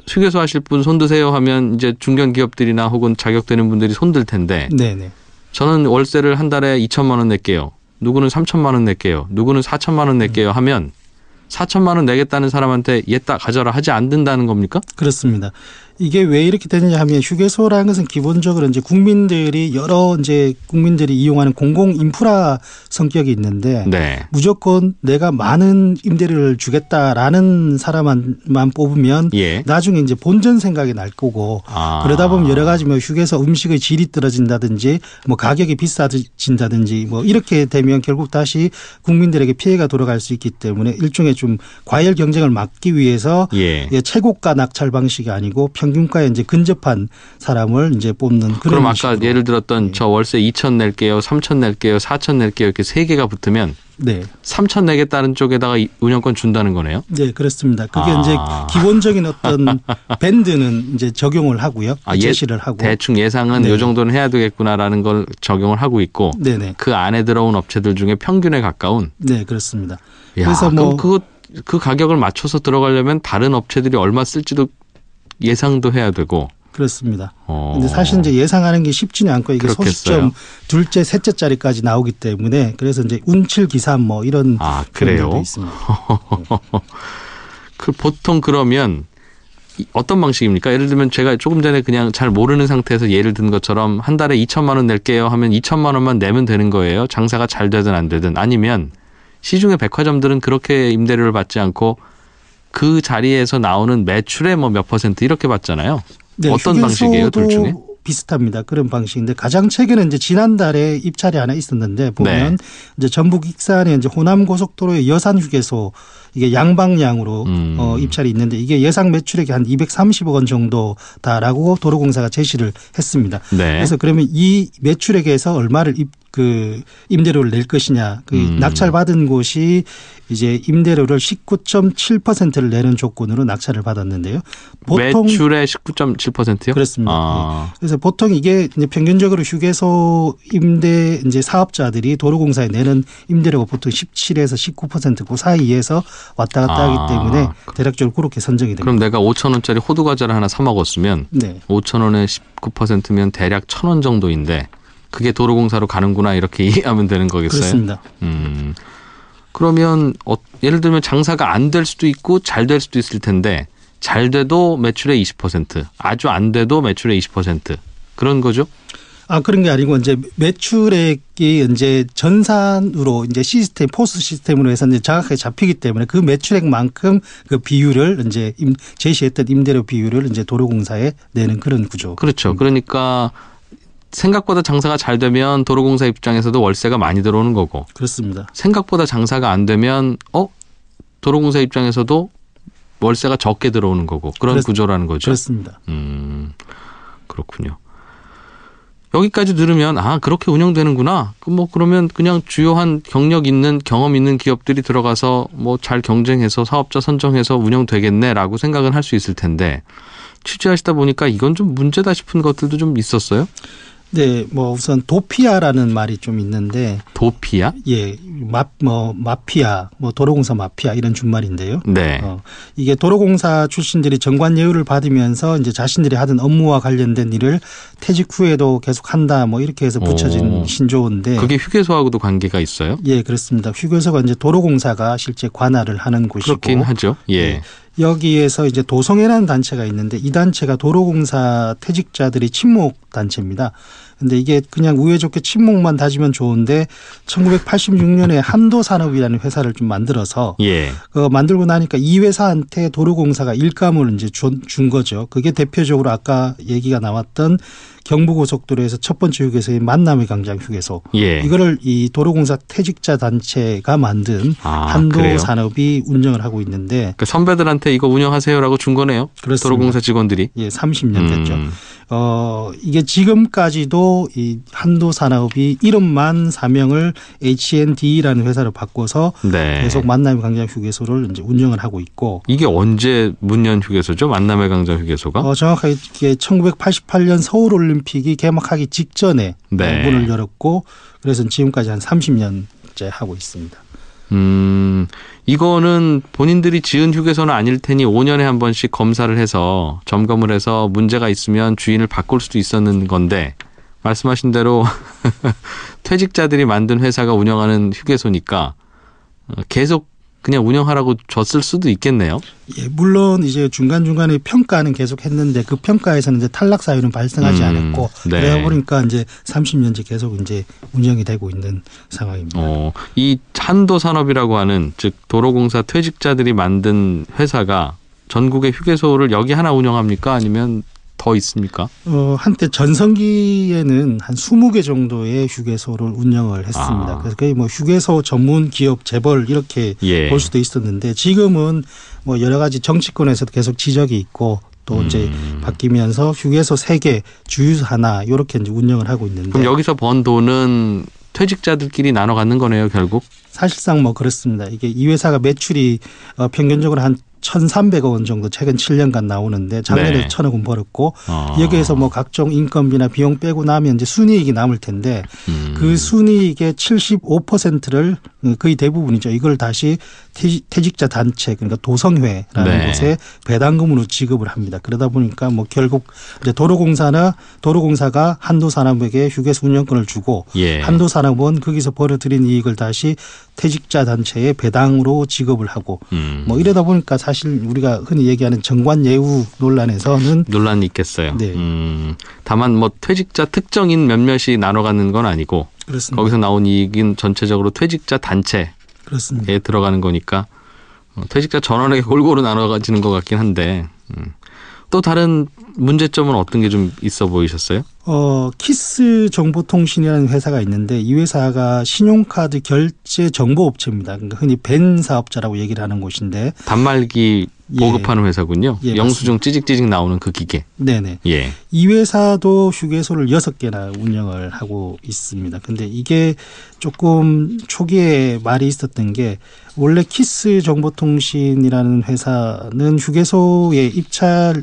휴게소 하실 분 손드세요 하면 이제 중견 기업들이나 혹은 자격되는 분들이 손들 텐데 네네. 저는 월세를 한 달에 2천만 원 낼게요. 누구는 3천만 원 낼게요. 누구는 4천만 원 낼게요 하면 4천만 원 내겠다는 사람한테 얘따 가져라 하지 않는다는 겁니까? 그렇습니다. 이게 왜 이렇게 되느냐 하면 휴게소라는 것은 기본적으로 이제 국민들이 이용하는 공공 인프라 성격이 있는데 무조건 내가 많은 임대료를 주겠다라는 사람만 뽑으면 나중에 이제 본전 생각이 날 거고 그러다 보면 여러 가지 뭐 휴게소 음식의 질이 떨어진다든지 뭐 가격이 비싸진다든지 뭐 이렇게 되면 결국 다시 국민들에게 피해가 돌아갈 수 있기 때문에 일종의 좀 과열 경쟁을 막기 위해서 최고가 낙찰 방식이 아니고 평균가에 이제 근접한 사람을 이제 뽑는 그런. 그럼 아까 식으로. 예를 들었던 저 월세 2천 낼게요, 3천 낼게요, 4천 낼게요 이렇게 세 개가 붙으면 3천 내겠다는 쪽에다가 운영권 준다는 거네요. 네, 그렇습니다. 그게 이제 기본적인 어떤 밴드는 이제 적용을 하고요. 제시를 하고. 대충 예상은 이 정도는 해야 되겠구나라는 걸 적용을 하고 있고 그 안에 들어온 업체들 중에 평균에 가까운. 네, 그렇습니다. 야, 그래서 뭐 그 가격을 맞춰서 들어가려면 다른 업체들이 얼마 쓸지도 예상도 해야 되고. 그렇습니다. 근데 사실 이제 예상하는 게 쉽지는 않고 이게 소수점 둘째, 셋째 자리까지 나오기 때문에 그래서 이제 운칠 기산 뭐 이런 그래요. 있습니다. 그 보통 그러면 어떤 방식입니까? 예를 들면 제가 조금 전에 그냥 잘 모르는 상태에서 예를 든 것처럼 한 달에 2천만 원 낼게요 하면 2천만 원만 내면 되는 거예요. 장사가 잘 되든 안 되든. 아니면 시중의 백화점들은 그렇게 임대료를 받지 않고 그 자리에서 나오는 매출의 뭐 몇 % 이렇게 받잖아요. 네, 어떤 방식이에요, 둘 중에? 비슷합니다. 그런 방식인데 가장 최근에 이제 지난달에 입찰이 하나 있었는데 보면 이제 전북 익산에 이제 호남 고속도로의 여산 휴게소 이게 양방향으로 입찰이 있는데 이게 예상 매출액이 한 230억 원 정도다라고 도로공사가 제시를 했습니다. 그래서 그러면 이 매출액에서 얼마를 임대료를 낼 것이냐. 낙찰 받은 곳이 이제 임대료를 19.7%를 내는 조건으로 낙찰을 받았는데요. 보통 매출의 19.7%요? 그렇습니다. 그래서 보통 이게 이제 평균적으로 휴게소 임대 이제 사업자들이 도로공사에 내는 임대료가 보통 17에서 19% 그 사이에서 왔다 갔다 하기 때문에 대략적으로 그렇게 선정이 됩니다. 그럼 내가 5천 원짜리 호두 과자를 하나 사 먹었으면 5천 원에 19%면 대략 1,000원 정도인데 그게 도로공사로 가는구나 이렇게 이해하면 되는 거겠어요? 그렇습니다. 그러면 예를 들면 장사가 안 될 수도 있고 잘 될 수도 있을 텐데 잘 돼도 매출의 20%, 아주 안 돼도 매출의 20% 그런 거죠? 그런 게 아니고 이제 매출액이 이제 전산으로 이제 포스 시스템으로 해서 이제 정확하게 잡히기 때문에 그 매출액만큼 그 비율을 이제 제시했던 임대료 비율을 이제 도로공사에 내는 그런 구조. 그렇죠. 그러니까 생각보다 장사가 잘 되면 도로공사 입장에서도 월세가 많이 들어오는 거고. 그렇습니다. 생각보다 장사가 안 되면 도로공사 입장에서도 월세가 적게 들어오는 거고 그런 구조라는 거죠. 그렇습니다. 그렇군요. 여기까지 들으면 그렇게 운영되는구나. 그러면 그냥 주요한 경력 있는 경험 있는 기업들이 들어가서 뭐 잘 경쟁해서 사업자 선정해서 운영되겠네라고 생각은 할 수 있을 텐데 취재하시다 보니까 이건 좀 문제다 싶은 것들도 좀 있었어요? 네, 뭐 우선 도피아라는 말이 좀 있는데 도피아? 예, 마피아, 도로공사 마피아 이런 준말인데요. 네. 이게 도로공사 출신들이 정관 예우를 받으면서 이제 자신들이 하던 업무와 관련된 일을 퇴직 후에도 계속 한다, 이렇게 해서 붙여진 신조어인데. 그게 휴게소하고도 관계가 있어요? 예, 그렇습니다. 휴게소가 이제 도로공사가 실제 관할을 하는 곳이고. 그렇긴 하죠. 예. 여기에서 이제 도성회라는 단체가 있는데 이 단체가 도로공사 퇴직자들이 친목 단체입니다. 근데 이게 그냥 우애 좋게 친목만 다지면 좋은데 1986년에 한도산업이라는 회사를 좀 만들어서 만들고 나니까 이 회사한테 도로공사가 일감을 이제 준 거죠. 그게 대표적으로 아까 얘기가 나왔던 경부고속도로에서 첫 번째 휴게소인 만남의 광장 휴게소. 이거를 이 도로공사 퇴직자 단체가 만든 한도산업이 운영을 하고 있는데. 그 선배들한테 이거 운영하세요라고 준 거네요. 그렇습니다. 도로공사 직원들이. 예, 30년 됐죠. 이게 지금까지도 이 한도산업이 이름만 사명을 H&D라는 회사로 바꿔서 계속 만남의 광장 휴게소를 이제 운영을 하고 있고. 이게 언제 문 연 휴게소죠? 만남의 광장 휴게소가? 정확하게 1988년 서울올림픽이 개막하기 직전에 문을 열었고 그래서 지금까지 한 30년째 하고 있습니다. 이거는 본인들이 지은 휴게소는 아닐 테니 5년에 한 번씩 검사를 해서 점검을 해서 문제가 있으면 주인을 바꿀 수도 있었는 건데 말씀하신 대로 퇴직자들이 만든 회사가 운영하는 휴게소니까 계속 그냥 운영하라고 줬을 수도 있겠네요. 예, 물론 이제 중간중간에 평가는 계속 했는데 그 평가에서는 이제 탈락 사유는 발생하지 않았고 그러다 보니까 이제 30년째 계속 이제 운영이 되고 있는 상황입니다. 이 한도산업이라고 하는 즉 도로공사 퇴직자들이 만든 회사가 전국의 휴게소를 여기 하나 운영합니까? 아니면 더 있습니까? 한때 전성기에는 한 20개 정도의 휴게소를 운영을 했습니다. 그래서 거의 휴게소 전문 기업 재벌 이렇게 볼 수도 있었는데 지금은 여러 가지 정치권에서도 계속 지적이 있고 또 이제 바뀌면서 휴게소 3개, 주유소 하나 이렇게 이제 운영을 하고 있는데. 그럼 여기서 번 돈은 퇴직자들끼리 나눠 갖는 거네요, 결국? 사실상 그렇습니다. 이게 이 회사가 매출이 평균적으로 한 1,300억 원 정도 최근 7년간 나오는데 작년에 1,000억 원 벌었고 여기에서 각종 인건비나 비용 빼고 나면 이제 순이익이 남을 텐데 그 순이익의 75%를 거의 대부분이죠. 이걸 다시 퇴직자 단체 그러니까 도성회라는 곳에 배당금으로 지급을 합니다. 그러다 보니까 결국 이제 도로공사가 한도산업에게 휴게소 운영권을 주고 한도산업은 거기서 벌어들인 이익을 다시 퇴직자 단체에 배당으로 지급을 하고 이러다 보니까 사실 우리가 흔히 얘기하는 정관예우 논란에서는 논란이 있겠어요. 다만 퇴직자 특정인 몇몇이 나눠 갖는 건 아니고 그렇습니다. 거기서 나온 이익은 전체적으로 퇴직자 단체에 그렇습니다. 들어가는 거니까 퇴직자 전원에게 골고루 나눠 가지는 것 같긴 한데 또 다른 문제점은 어떤 게 좀 있어 보이셨어요? 키스 정보통신이라는 회사가 있는데 이 회사가 신용카드 결제 정보업체입니다. 그러니까 흔히 벤 사업자라고 얘기를 하는 곳인데. 단말기 보급하는 회사군요. 영수증 찌직찌직 나오는 그 기계. 네네. 이 회사도 휴게소를 6개나 운영을 하고 있습니다. 근데 이게 조금 초기에 말이 있었던 게 원래 키스 정보통신이라는 회사는 휴게소에 입찰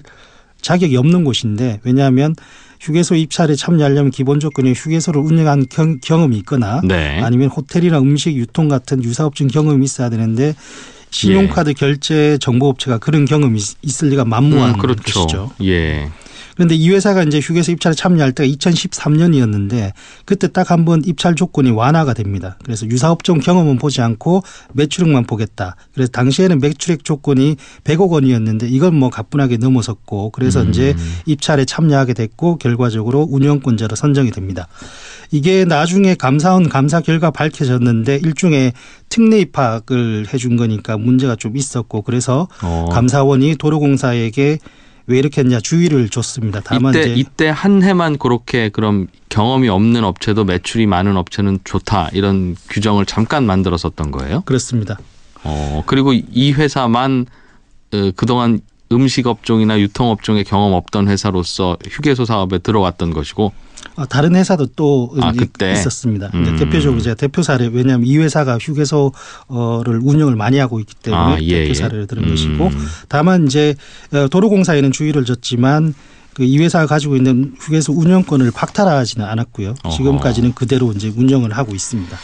자격이 없는 곳인데 왜냐하면 휴게소 입찰에 참여하려면 기본 조건이 휴게소를 운영한 경험이 있거나 아니면 호텔이나 음식 유통 같은 유사업종 경험이 있어야 되는데 신용카드 결제 정보업체가 그런 경험이 있을 리가 만무한 것이죠. 그런데 이 회사가 이제 휴게소 입찰에 참여할 때가 2013년이었는데 그때 딱 한 번 입찰 조건이 완화가 됩니다. 그래서 유사업종 경험은 보지 않고 매출액만 보겠다. 그래서 당시에는 매출액 조건이 100억 원이었는데 이건 가뿐하게 넘어섰고 그래서 이제 입찰에 참여하게 됐고 결과적으로 운영권자로 선정이 됩니다. 이게 나중에 감사원 감사 결과 밝혀졌는데 일종의 특례 입학을 해준 거니까 문제가 좀 있었고 그래서 감사원이 도로공사에게 왜 이렇게 했냐 주의를 줬습니다. 다만 이때 한 해만 그렇게 그럼 경험이 없는 업체도 매출이 많은 업체는 좋다 이런 규정을 잠깐 만들었었던 거예요? 그렇습니다. 그리고 이 회사만 그동안 음식 업종이나 유통 업종에 경험 없던 회사로서 휴게소 사업에 들어왔던 것이고. 다른 회사도 또 그때 있었습니다. 대표적으로 제가 대표 사례, 왜냐하면 이 회사가 휴게소를 운영을 많이 하고 있기 때문에 대표 사례를 들은 것이고, 다만 이제 도로공사에는 주의를 줬지만 이 회사가 가지고 있는 휴게소 운영권을 박탈하지는 않았고요. 지금까지는 그대로 이제 운영을 하고 있습니다.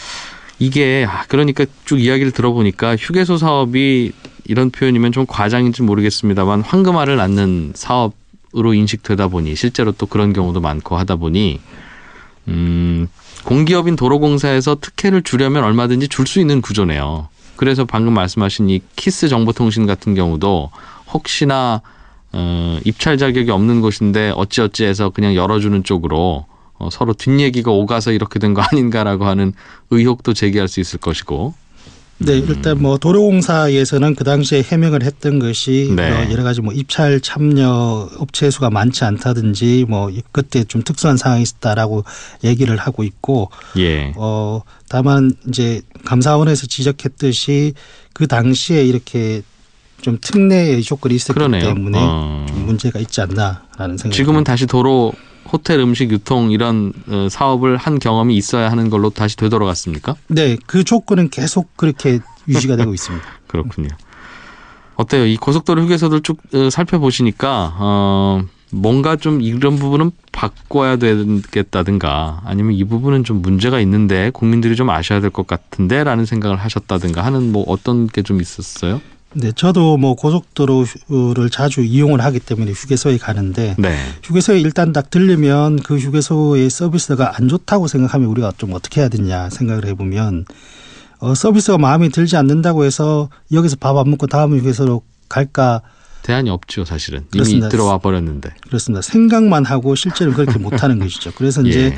이게 그러니까 쭉 이야기를 들어보니까 휴게소 사업이 이런 표현이면 좀 과장인지 모르겠습니다만 황금알을 낳는 사업으로 인식되다 보니 실제로 또 그런 경우도 많고 하다 보니 공기업인 도로공사에서 특혜를 주려면 얼마든지 줄 수 있는 구조네요. 그래서 방금 말씀하신 이 키스 정보통신 같은 경우도 혹시나 입찰 자격이 없는 곳인데 어찌어찌해서 그냥 열어주는 쪽으로 서로 뒷얘기가 오가서 이렇게 된 거 아닌가라고 하는 의혹도 제기할 수 있을 것이고. 네, 일단 뭐 도로공사에서는 그 당시에 해명을 했던 것이 네. 여러 가지 뭐 입찰 참여 업체 수가 많지 않다든지 뭐 그때 좀 특수한 상황이 있었다라고 얘기를 하고 있고, 예. 다만 이제 감사원에서 지적했듯이 그 당시에 이렇게 좀 특례의 조건이 있었기 그러네요. 때문에 좀 문제가 있지 않나라는 생각이 지금은 다시 도로 호텔 음식 유통 이런 사업을 한 경험이 있어야 하는 걸로 다시 되돌아갔습니까? 네, 그 조건은 계속 그렇게 유지가 되고 있습니다. 그렇군요. 어때요? 이 고속도로 휴게소들 쭉 살펴보시니까 뭔가 좀 이런 부분은 바꿔야 되겠다든가 아니면 이 부분은 좀 문제가 있는데 국민들이 좀 아셔야 될 것 같은데 라는 생각을 하셨다든가 하는 뭐 어떤 게 좀 있었어요? 네, 저도 뭐 고속도로를 자주 이용을 하기 때문에 휴게소에 가는데 네. 휴게소에 일단 딱 들르면 그 휴게소의 서비스가 안 좋다고 생각하면 우리가 좀 어떻게 해야 되냐 생각을 해보면 서비스가 마음에 들지 않는다고 해서 여기서 밥 안 먹고 다음 휴게소로 갈까? 대안이 없죠, 사실은. 그렇습니다. 이미 들어와 버렸는데. 그렇습니다. 생각만 하고 실제로 그렇게 못하는 것이죠. 그래서 이제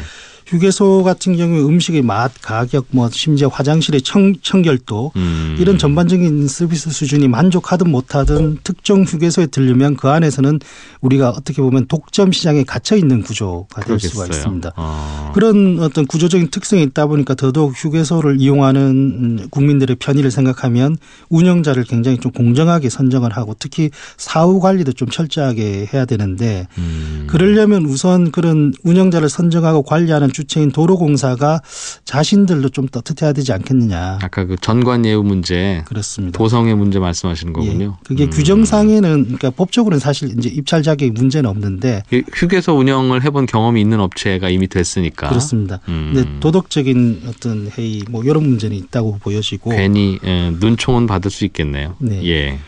휴게소 같은 경우에 음식의 맛, 가격, 뭐 심지어 화장실의 청결도 이런 전반적인 서비스 수준이 만족하든 못하든 특정 휴게소에 들르면 그 안에서는 우리가 어떻게 보면 독점 시장에 갇혀 있는 구조가 될 수가 있습니다. 그런 어떤 구조적인 특성이 있다 보니까 더더욱 휴게소를 이용하는 국민들의 편의를 생각하면 운영자를 굉장히 좀 공정하게 선정을 하고 특히 사후 관리도 좀 철저하게 해야 되는데 그러려면 우선 그런 운영자를 선정하고 관리하는 주체인 도로공사가 자신들도 좀 떳떳해야 되지 않겠느냐. 아까 그 전관예우 문제, 그렇습니다. 보성의 문제 말씀하시는 거군요. 예, 그게 규정상에는 그러니까 법적으로는 사실 이제 입찰 자격이 문제는 없는데 휴게소 운영을 해본 경험이 있는 업체가 이미 됐으니까 그렇습니다. 근데 도덕적인 어떤 해이 뭐 이런 문제는 있다고 보여지고 괜히 눈총은 받을 수 있겠네요. 네. 예.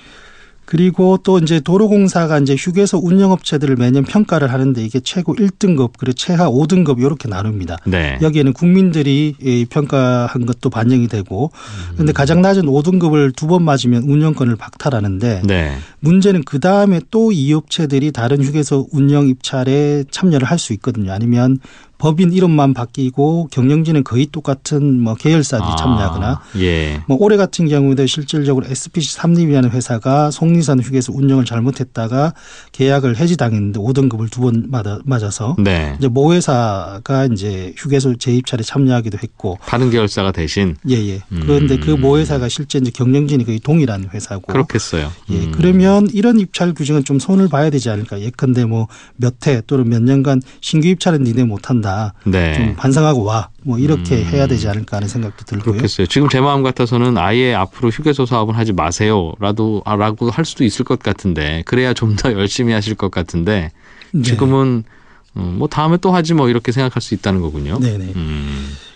그리고 또 이제 도로공사가 이제 휴게소 운영업체들을 매년 평가를 하는데 이게 최고 1등급 그리고 최하 5등급 이렇게 나눕니다. 네. 여기에는 국민들이 평가한 것도 반영이 되고 그런데 가장 낮은 5등급을 2번 맞으면 운영권을 박탈하는데 네. 문제는 그다음에 또 이 업체들이 다른 휴게소 운영 입찰에 참여를 할 수 있거든요. 아니면 법인 이름만 바뀌고 경영진은 거의 똑같은 뭐 계열사들이 참여하거나 예. 뭐 올해 같은 경우에도 실질적으로 SPC 삼립이라는 회사가 속리산 휴게소 운영을 잘못했다가 계약을 해지당했는데 5등급을 2번 맞아서 네. 이제 모 회사가 이제 휴게소 재입찰에 참여하기도 했고 다른 계열사가 대신 예예. 그런데 그 모 회사가 실제 이제 경영진이 거의 동일한 회사고 그렇겠어요. 예. 그러면 이런 입찰 규정은 좀 손을 봐야 되지 않을까. 예컨대 뭐 몇 해 또는 몇 년간 신규 입찰은 니네 못한다. 네. 좀 반성하고 와. 뭐 이렇게 해야 되지 않을까 하는 생각도 들고요. 그렇겠어요. 지금 제 마음 같아서는 아예 앞으로 휴게소 사업은 하지 마세요라고 할 수도 있을 것 같은데 그래야 좀 더 열심히 하실 것 같은데 지금은 뭐 다음에 또 하지 뭐 이렇게 생각할 수 있다는 거군요. 네네.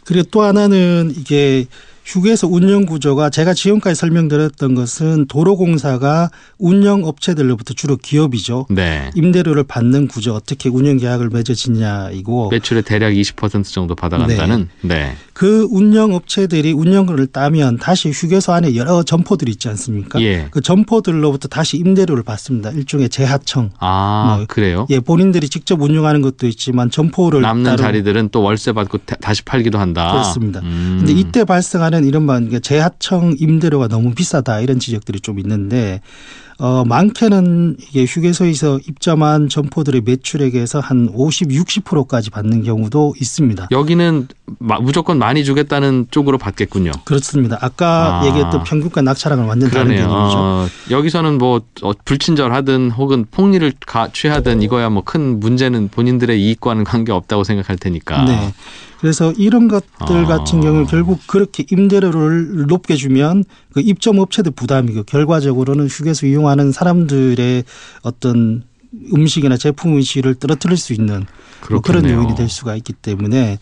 그리고 또 하나는 이게 휴게소 운영 구조가 제가 지금까지 설명드렸던 것은 도로공사가 운영업체들로부터 주로 기업이죠. 네. 임대료를 받는 구조 어떻게 운영계약을 맺어지냐이고 매출의 대략 20% 정도 받아간다는. 네. 그 운영업체들이 운영권을 따면 다시 휴게소 안에 여러 점포들이 있지 않습니까? 예. 그 점포들로부터 다시 임대료를 받습니다. 일종의 재하청. 그래요? 예, 본인들이 직접 운영하는 것도 있지만 점포를 남는 자리들은 또 월세 받고 다시 팔기도 한다. 그렇습니다. 그런데 이때 발생하는 한편에는 이런 재하청 임대료가 너무 비싸다 이런 지적들이 좀 있는데 많게는 이게 휴게소에서 입점한 점포들의 매출액에서 한 50, 60%까지 받는 경우도 있습니다. 여기는 무조건 많이 주겠다는 쪽으로 받겠군요. 그렇습니다. 아까 얘기했던 평균가 낙찰랑은 완전 다른 개념이죠. 여기서는 뭐 불친절하든 혹은 폭리를 취하든 이거야 뭐 큰 문제는 본인들의 이익과는 관계없다고 생각할 테니까. 네. 그래서 이런 것들 같은 경우는 결국 그렇게 임대료를 높게 주면 그 입점 업체들 부담이고 결과적으로는 휴게소 이용하는 사람들의 어떤 음식이나 제품 의식을 떨어뜨릴 수 있는 그런 요인이 될 수가 있기 때문에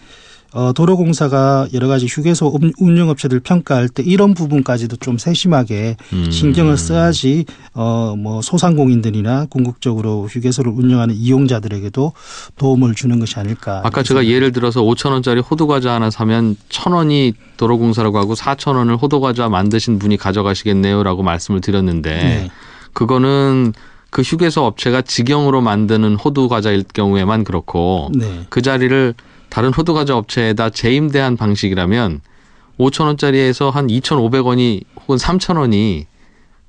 도로공사가 여러 가지 휴게소 운영업체들 평가할 때 이런 부분까지도 좀 세심하게 신경을 써야지 뭐 소상공인들이나 궁극적으로 휴게소를 운영하는 이용자들에게도 도움을 주는 것이 아닐까. 아까 제가 예를 들어서 5,000원짜리 호두과자 하나 사면 1,000원이 도로공사라고 하고 4,000원을 호두과자 만드신 분이 가져가시겠네요라고 말씀을 드렸는데 네. 그거는 그 휴게소 업체가 직영으로 만드는 호두과자일 경우에만 그렇고 네. 그 자리를 다른 호두과자 업체에다 재임대한 방식이라면 5,000원짜리에서 한 2,500원이 혹은 3,000원이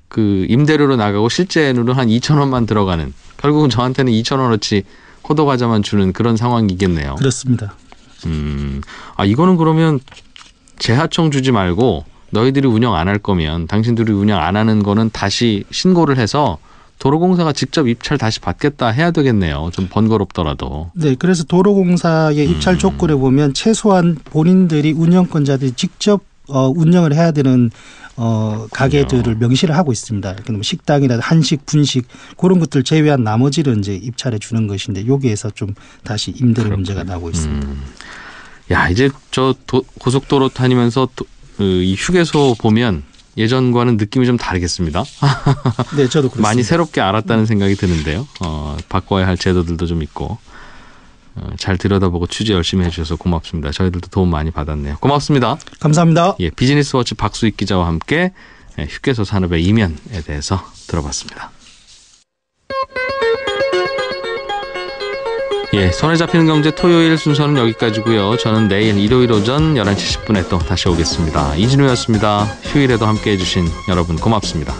그 임대료로 나가고 실제로는 한 2,000원만 들어가는 결국은 저한테는 2,000원어치 호두과자만 주는 그런 상황이겠네요. 그렇습니다. 이거는 그러면 재하청 주지 말고 너희들이 운영 안 할 거면 당신들이 운영 안 하는 거는 다시 신고를 해서 도로공사가 직접 입찰 다시 받겠다 해야 되겠네요. 좀 번거롭더라도. 네, 그래서 도로공사의 입찰 조건에 보면 최소한 본인들이 운영권자들이 직접 운영을 해야 되는 가게들을 명시를 하고 있습니다. 그럼 식당이나 한식, 분식 그런 것들 제외한 나머지를 이제 입찰해 주는 것인데 여기에서 좀 다시 임대료 문제가 나오고 있습니다. 야, 이제 저 고속도로 다니면서 이 휴게소 보면 예전과는 느낌이 좀 다르겠습니다. 네, 저도 그렇습니다. 많이 새롭게 알았다는 생각이 드는데요. 바꿔야 할 제도들도 좀 있고 잘 들여다보고 취재 열심히 해주셔서 고맙습니다. 저희들도 도움 많이 받았네요. 고맙습니다. 감사합니다. 예, 비즈니스워치 박수익 기자와 함께 휴게소 산업의 이면에 대해서 들어봤습니다. 예, 손에 잡히는 경제 토요일 순서는 여기까지고요. 저는 내일 일요일 오전 11시 10분에 또 다시 오겠습니다. 이진우였습니다. 휴일에도 함께해 주신 여러분 고맙습니다.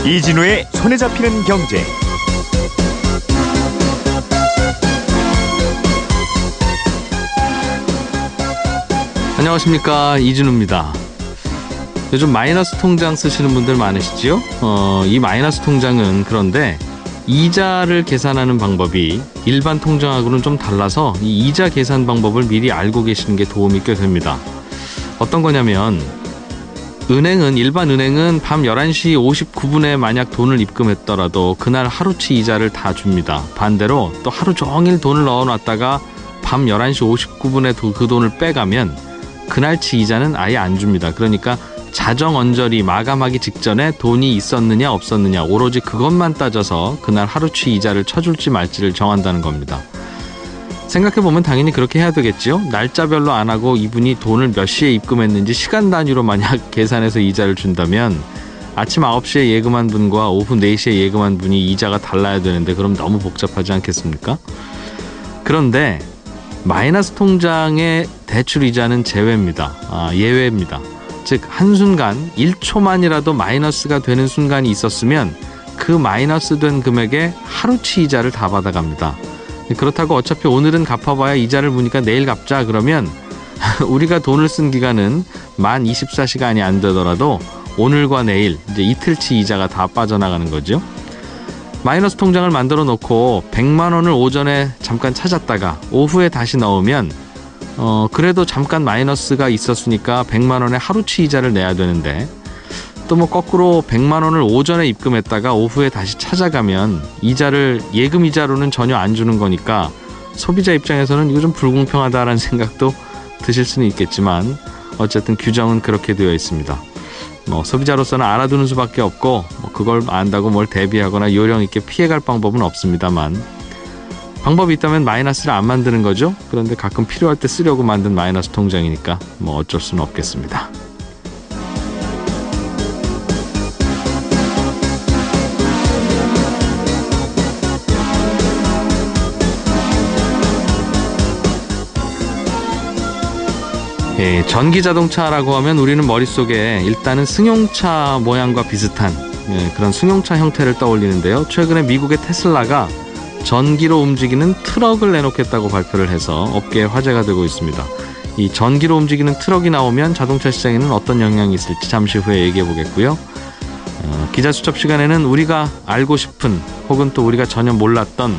이진우의 손에 잡히는 경제. 안녕하십니까, 이진우입니다. 요즘 마이너스 통장 쓰시는 분들 많으시지요? 이 마이너스 통장은 그런데 이자를 계산하는 방법이 일반 통장하고는 좀 달라서 이 이자 계산 방법을 미리 알고 계시는 게 도움이 꽤 됩니다. 어떤 거냐면 일반 은행은 밤 11시 59분에 만약 돈을 입금했더라도 그날 하루치 이자를 다 줍니다. 반대로 또 하루 종일 돈을 넣어놨다가 밤 11시 59분에 그 돈을 빼가면 그날치 이자는 아예 안 줍니다. 그러니까 자정 언저리 마감하기 직전에 돈이 있었느냐 없었느냐 오로지 그것만 따져서 그날 하루치 이자를 쳐줄지 말지를 정한다는 겁니다. 생각해보면 당연히 그렇게 해야 되겠지요. 날짜별로 안 하고 이분이 돈을 몇 시에 입금했는지 시간 단위로 만약 계산해서 이자를 준다면 아침 9시에 예금한 분과 오후 4시에 예금한 분이 이자가 달라야 되는데 그럼 너무 복잡하지 않겠습니까? 그런데 마이너스 통장의 대출 이자는 예외입니다. 즉 한순간 1초만이라도 마이너스가 되는 순간이 있었으면 그 마이너스 된 금액에 하루치 이자를 다 받아갑니다. 그렇다고 어차피 오늘은 갚아봐야 이자를 무니까 내일 갚자 그러면 우리가 돈을 쓴 기간은 만 24시간이 안 되더라도 오늘과 내일 이제 이틀치 이자가 다 빠져나가는 거죠. 마이너스 통장을 만들어 놓고 100만 원을 오전에 잠깐 찾았다가 오후에 다시 넣으면 그래도 잠깐 마이너스가 있었으니까 100만 원의 하루치 이자를 내야 되는데 또 뭐 거꾸로 100만 원을 오전에 입금했다가 오후에 다시 찾아가면 이자를 예금 이자로는 전혀 안 주는 거니까 소비자 입장에서는 이거 좀 불공평하다라는 생각도 드실 수는 있겠지만 어쨌든 규정은 그렇게 되어 있습니다. 소비자로서는 알아두는 수밖에 없고 그걸 안다고 뭘 대비하거나 요령 있게 피해갈 방법은 없습니다만 방법이 있다면 마이너스를 안 만드는 거죠. 그런데 가끔 필요할 때 쓰려고 만든 마이너스 통장이니까 뭐 어쩔 수는 없겠습니다. 예, 전기자동차라고 하면 우리는 머릿속에 일단은 승용차 모양과 비슷한 그런 승용차 형태를 떠올리는데요. 최근에 미국의 테슬라가 전기로 움직이는 트럭을 내놓겠다고 발표를 해서 업계에 화제가 되고 있습니다. 이 전기로 움직이는 트럭이 나오면 자동차 시장에는 어떤 영향이 있을지 잠시 후에 얘기해 보겠고요. 기자수첩 시간에는 우리가 알고 싶은 혹은 또 우리가 전혀 몰랐던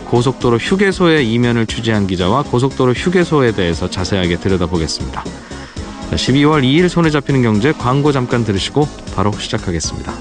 고속도로 휴게소의 이면을 취재한 기자와 고속도로 휴게소에 대해서 자세하게 들여다보겠습니다. 12월 2일 손에 잡히는 경제 광고 잠깐 들으시고 바로 시작하겠습니다.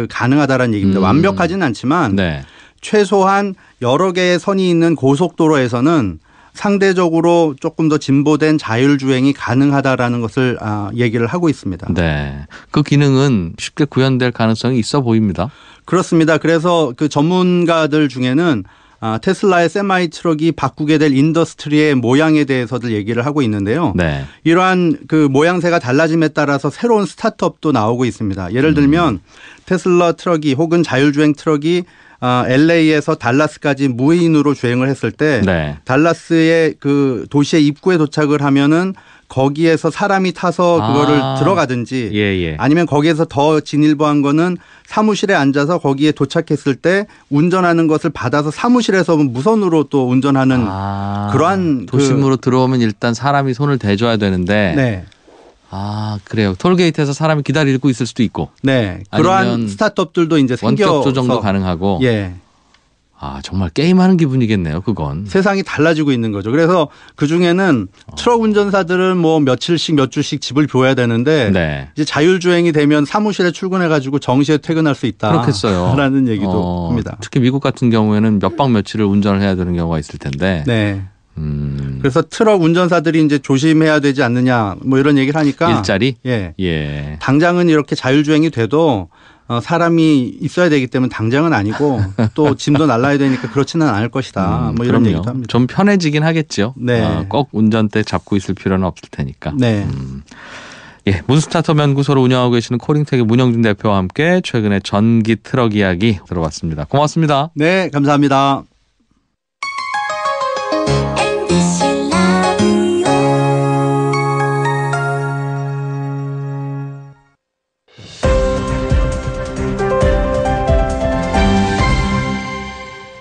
가능하다라는 얘기입니다. 완벽하진 않지만 네. 최소한 여러 개의 선이 있는 고속도로에서는 상대적으로 조금 더 진보된 자율주행이 가능하다라는 것을 얘기를 하고 있습니다. 네, 그 기능은 쉽게 구현될 가능성이 있어 보입니다. 그렇습니다. 그래서 그 전문가들 중에는 테슬라의 세마이 트럭이 바꾸게 될 인더스트리의 모양에 대해서들 얘기를 하고 있는데요. 네. 이러한 그 모양새가 달라짐에 따라서 새로운 스타트업도 나오고 있습니다. 예를 들면 테슬라 트럭이 혹은 자율주행 트럭이 LA에서 달라스까지 무인으로 주행을 했을 때 네. 달라스의 그 도시의 입구에 도착을 하면은 거기에서 사람이 타서 그거를 들어가든지 예. 아니면 거기에서 더 진일보한 거는 사무실에 앉아서 거기에 도착했을 때 운전하는 것을 받아서 사무실에서 무선으로 또 운전하는 그러한 도심으로 들어오면 일단 사람이 손을 대줘야 되는데 네. 그래요. 톨게이트에서 사람이 기다리고 있을 수도 있고. 네. 그러한 스타트업들도 이제 생겨서 원격 조정도 가능하고. 예. 정말 게임하는 기분이겠네요. 그건. 세상이 달라지고 있는 거죠. 그래서 그중에는 트럭 운전사들은 뭐 며칠씩 몇 주씩 집을 비워야 되는데 네. 이제 자율주행이 되면 사무실에 출근해 가지고 정시에 퇴근할 수 있다. 그렇겠어요. 라는 얘기도 합니다. 특히 미국 같은 경우에는 몇 박 며칠을 운전을 해야 되는 경우가 있을 텐데. 네. 그래서 트럭 운전사들이 이제 조심해야 되지 않느냐 뭐 이런 얘기를 하니까 일자리? 예. 당장은 이렇게 자율주행이 돼도 사람이 있어야 되기 때문에 당장은 아니고 또 짐도 날라야 되니까 그렇지는 않을 것이다. 뭐 이런 그럼요. 얘기도 합니다. 좀 편해지긴 하겠죠. 네. 꼭 운전대 잡고 있을 필요는 없을 테니까. 네. 예, 문스타트업 연구소를 운영하고 계시는 코링텍의 문영준 대표와 함께 최근에 전기 트럭 이야기 들어봤습니다. 고맙습니다. 네, 감사합니다.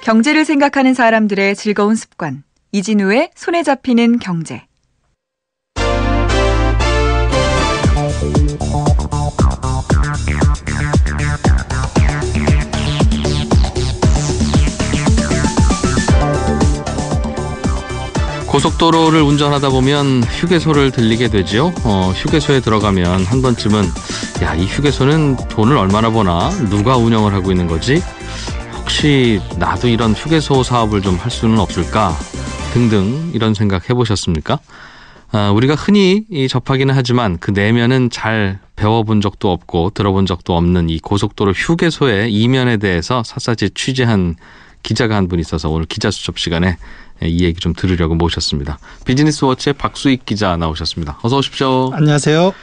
경제를 생각하는 사람들의 즐거운 습관. 이진우의 손에 잡히는 경제. 고속도로를 운전하다 보면 휴게소를 들리게 되죠. 휴게소에 들어가면 한 번쯤은 이 휴게소는 돈을 얼마나 버나? 누가 운영을 하고 있는 거지? 혹시 나도 이런 휴게소 사업을 좀 할 수는 없을까? 등등 이런 생각 해보셨습니까? 우리가 흔히 접하기는 하지만 그 내면은 잘 배워본 적도 없고 들어본 적도 없는 이 고속도로 휴게소의 이면에 대해서 샅샅이 취재한 기자가 한 분 있어서 오늘 기자수첩 시간에 이 얘기 좀 들으려고 모셨습니다. 비즈니스워치의 박수익 기자 나오셨습니다. 어서 오십시오. 안녕하세요.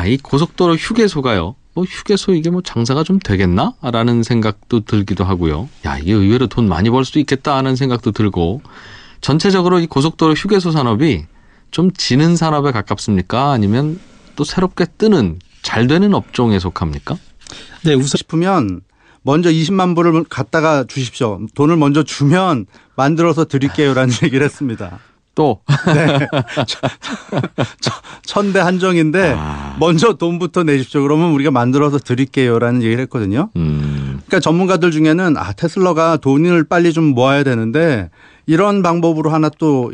이 고속도로 휴게소가요. 휴게소 이게 장사가 좀 되겠나? 라는 생각도 들기도 하고요. 이게 의외로 돈 많이 벌 수도 있겠다 하는 생각도 들고 전체적으로 이 고속도로 휴게소 산업이 좀 지는 산업에 가깝습니까? 아니면 또 새롭게 뜨는 잘 되는 업종에 속합니까? 네, 우선 싶으면 먼저 20만 불을 갖다가 주십시오. 돈을 먼저 주면 만들어서 드릴게요라는 얘기를 했습니다. 또 네. 천대 한정인데 먼저 돈부터 내십시오. 그러면 우리가 만들어서 드릴게요라는 얘기를 했거든요. 그러니까 전문가들 중에는 테슬라가 돈을 빨리 좀 모아야 되는데 이런 방법으로 하나 또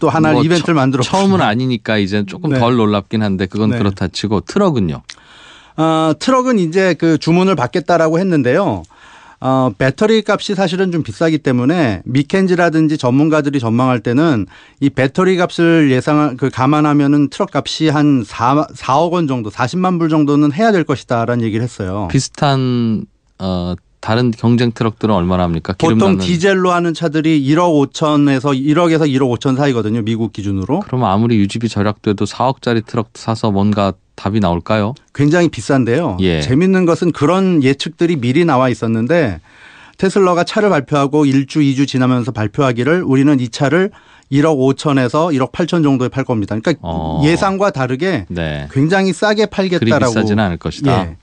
하나 이벤트를 만들어 처음은 아니니까 이제 조금 덜 놀랍긴 한데 그건 그렇다 치고 트럭은요? 트럭은 이제 그 주문을 받겠다라고 했는데요. 배터리 값이 사실은 좀 비싸기 때문에 미켄지라든지 전문가들이 전망할 때는 이 배터리 값을 감안하면은 트럭 값이 한 4억 원 정도, 40만 불 정도는 해야 될 것이다라는 얘기를 했어요. 비슷한 다른 경쟁 트럭들은 얼마나 합니까? 보통 디젤로 하는 차들이 1억 5천에서 1억에서 1억 5천 사이거든요. 미국 기준으로. 그러면 아무리 유지비 절약돼도 4억짜리 트럭 사서 뭔가 답이 나올까요? 굉장히 비싼데요. 예. 재밌는 것은 그런 예측들이 미리 나와 있었는데 테슬라가 차를 발표하고 1주, 2주 지나면서 발표하기를 우리는 이 차를 1억 5천에서 1억 8천 정도에 팔 겁니다. 그러니까 예상과 다르게 네. 굉장히 싸게 팔겠다라고. 그리 비싸지는 않을 것이다. 예.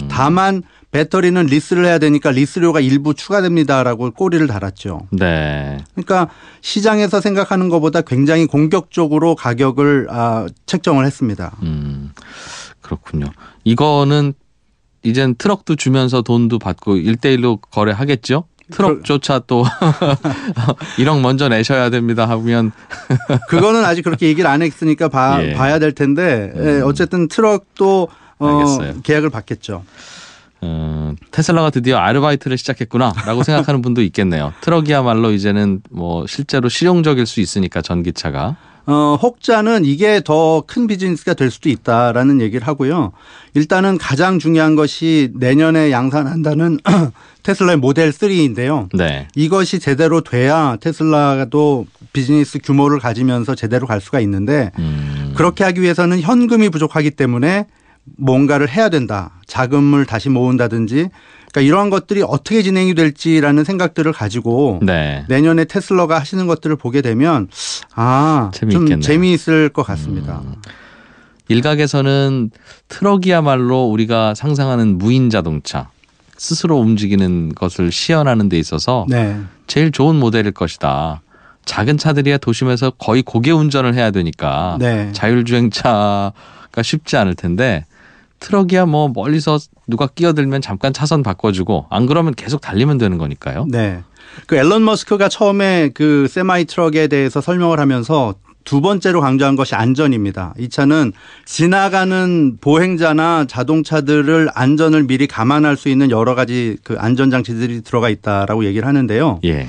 다만 배터리는 리스를 해야 되니까 리스료가 일부 추가됩니다라고 꼬리를 달았죠. 네. 그러니까 시장에서 생각하는 것보다 굉장히 공격적으로 가격을 책정을 했습니다. 그렇군요. 이거는 이젠 트럭도 주면서 돈도 받고 1대1로 거래하겠죠? 트럭조차 또 1억 먼저 내셔야 됩니다 하면 그거는 아직 그렇게 얘기를 안 했으니까 봐야 될 텐데 어쨌든 트럭도 계약을 받겠죠. 테슬라가 드디어 아르바이트를 시작했구나라고 생각하는 분도 있겠네요. 트럭이야말로 이제는 뭐 실제로 실용적일 수 있으니까 전기차가. 혹자는 이게 더 큰 비즈니스가 될 수도 있다라는 얘기를 하고요. 일단은 가장 중요한 것이 내년에 양산한다는 테슬라의 모델 3인데요. 네. 이것이 제대로 돼야 테슬라도 비즈니스 규모를 가지면서 제대로 갈 수가 있는데 그렇게 하기 위해서는 현금이 부족하기 때문에 뭔가를 해야 된다. 자금을 다시 모은다든지 그러니까 이러한 것들이 어떻게 진행이 될지라는 생각들을 가지고 네. 내년에 테슬라가 하시는 것들을 보게 되면 좀 재미있을 것 같습니다. 일각에서는 트럭이야말로 우리가 상상하는 무인 자동차 스스로 움직이는 것을 시연하는 데 있어서 네. 제일 좋은 모델일 것이다. 작은 차들이야 도심에서 거의 고개 운전을 해야 되니까 네. 자율주행차가 쉽지 않을 텐데 트럭이야 뭐 멀리서 누가 끼어들면 잠깐 차선 바꿔주고 안 그러면 계속 달리면 되는 거니까요. 네. 그 앨런 머스크가 처음에 그 세마이 트럭에 대해서 설명을 하면서 두 번째로 강조한 것이 안전입니다. 이 차는 지나가는 보행자나 자동차들을 안전을 미리 감안할 수 있는 여러 가지 그 안전장치들이 들어가 있다라고 얘기를 하는데요. 예.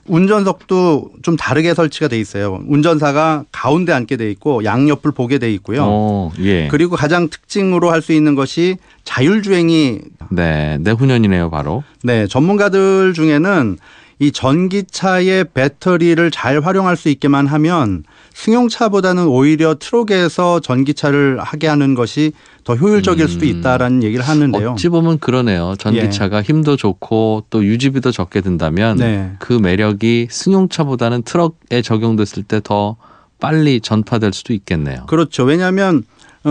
운전석도 좀 다르게 설치가 돼 있어요. 운전사가 가운데 앉게 돼 있고 양옆을 보게 돼 있고요. 예. 그리고 가장 특징으로 할 수 있는 것이 자율주행이 네, 내후년이네요, 바로. 네, 전문가들 중에는 이 전기차의 배터리를 잘 활용할 수 있게만 하면 승용차보다는 오히려 트럭에서 전기차를 하게 하는 것이 더 효율적일 수도 있다라는 얘기를 하는데요. 어찌 보면 그러네요. 전기차가 힘도 좋고 또 유지비도 적게 든다면 네. 그 매력이 승용차보다는 트럭에 적용됐을 때 더 빨리 전파될 수도 있겠네요. 그렇죠. 왜냐하면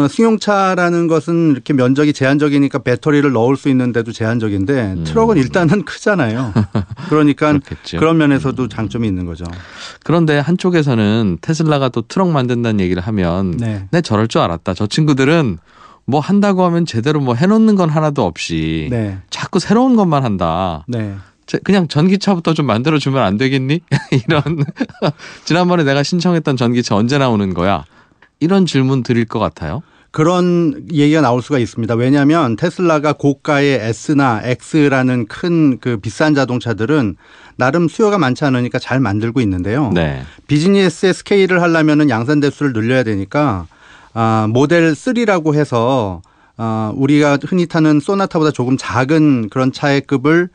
승용차라는 것은 이렇게 면적이 제한적이니까 배터리를 넣을 수 있는데도 제한적인데 트럭은 일단은 크잖아요. 그러니까 그렇겠죠. 그런 면에서도 장점이 있는 거죠. 그런데 한쪽에서는 테슬라가 또 트럭 만든다는 얘기를 하면 네, 저럴 줄 알았다. 저 친구들은 뭐 한다고 하면 제대로 뭐 해놓는 건 하나도 없이 네. 자꾸 새로운 것만 한다. 네. 그냥 전기차부터 좀 만들어주면 안 되겠니? 이런 지난번에 내가 신청했던 전기차 언제 나오는 거야? 이런 질문 드릴 것 같아요. 그런 얘기가 나올 수가 있습니다. 왜냐하면 테슬라가 고가의 S나 X라는 큰 그 비싼 자동차들은 나름 수요가 많지 않으니까 잘 만들고 있는데요. 네. 비즈니스의 스케일을 하려면 양산 대수를 늘려야 되니까 모델 3라고 해서 우리가 흔히 타는 소나타보다 조금 작은 그런 차의 급을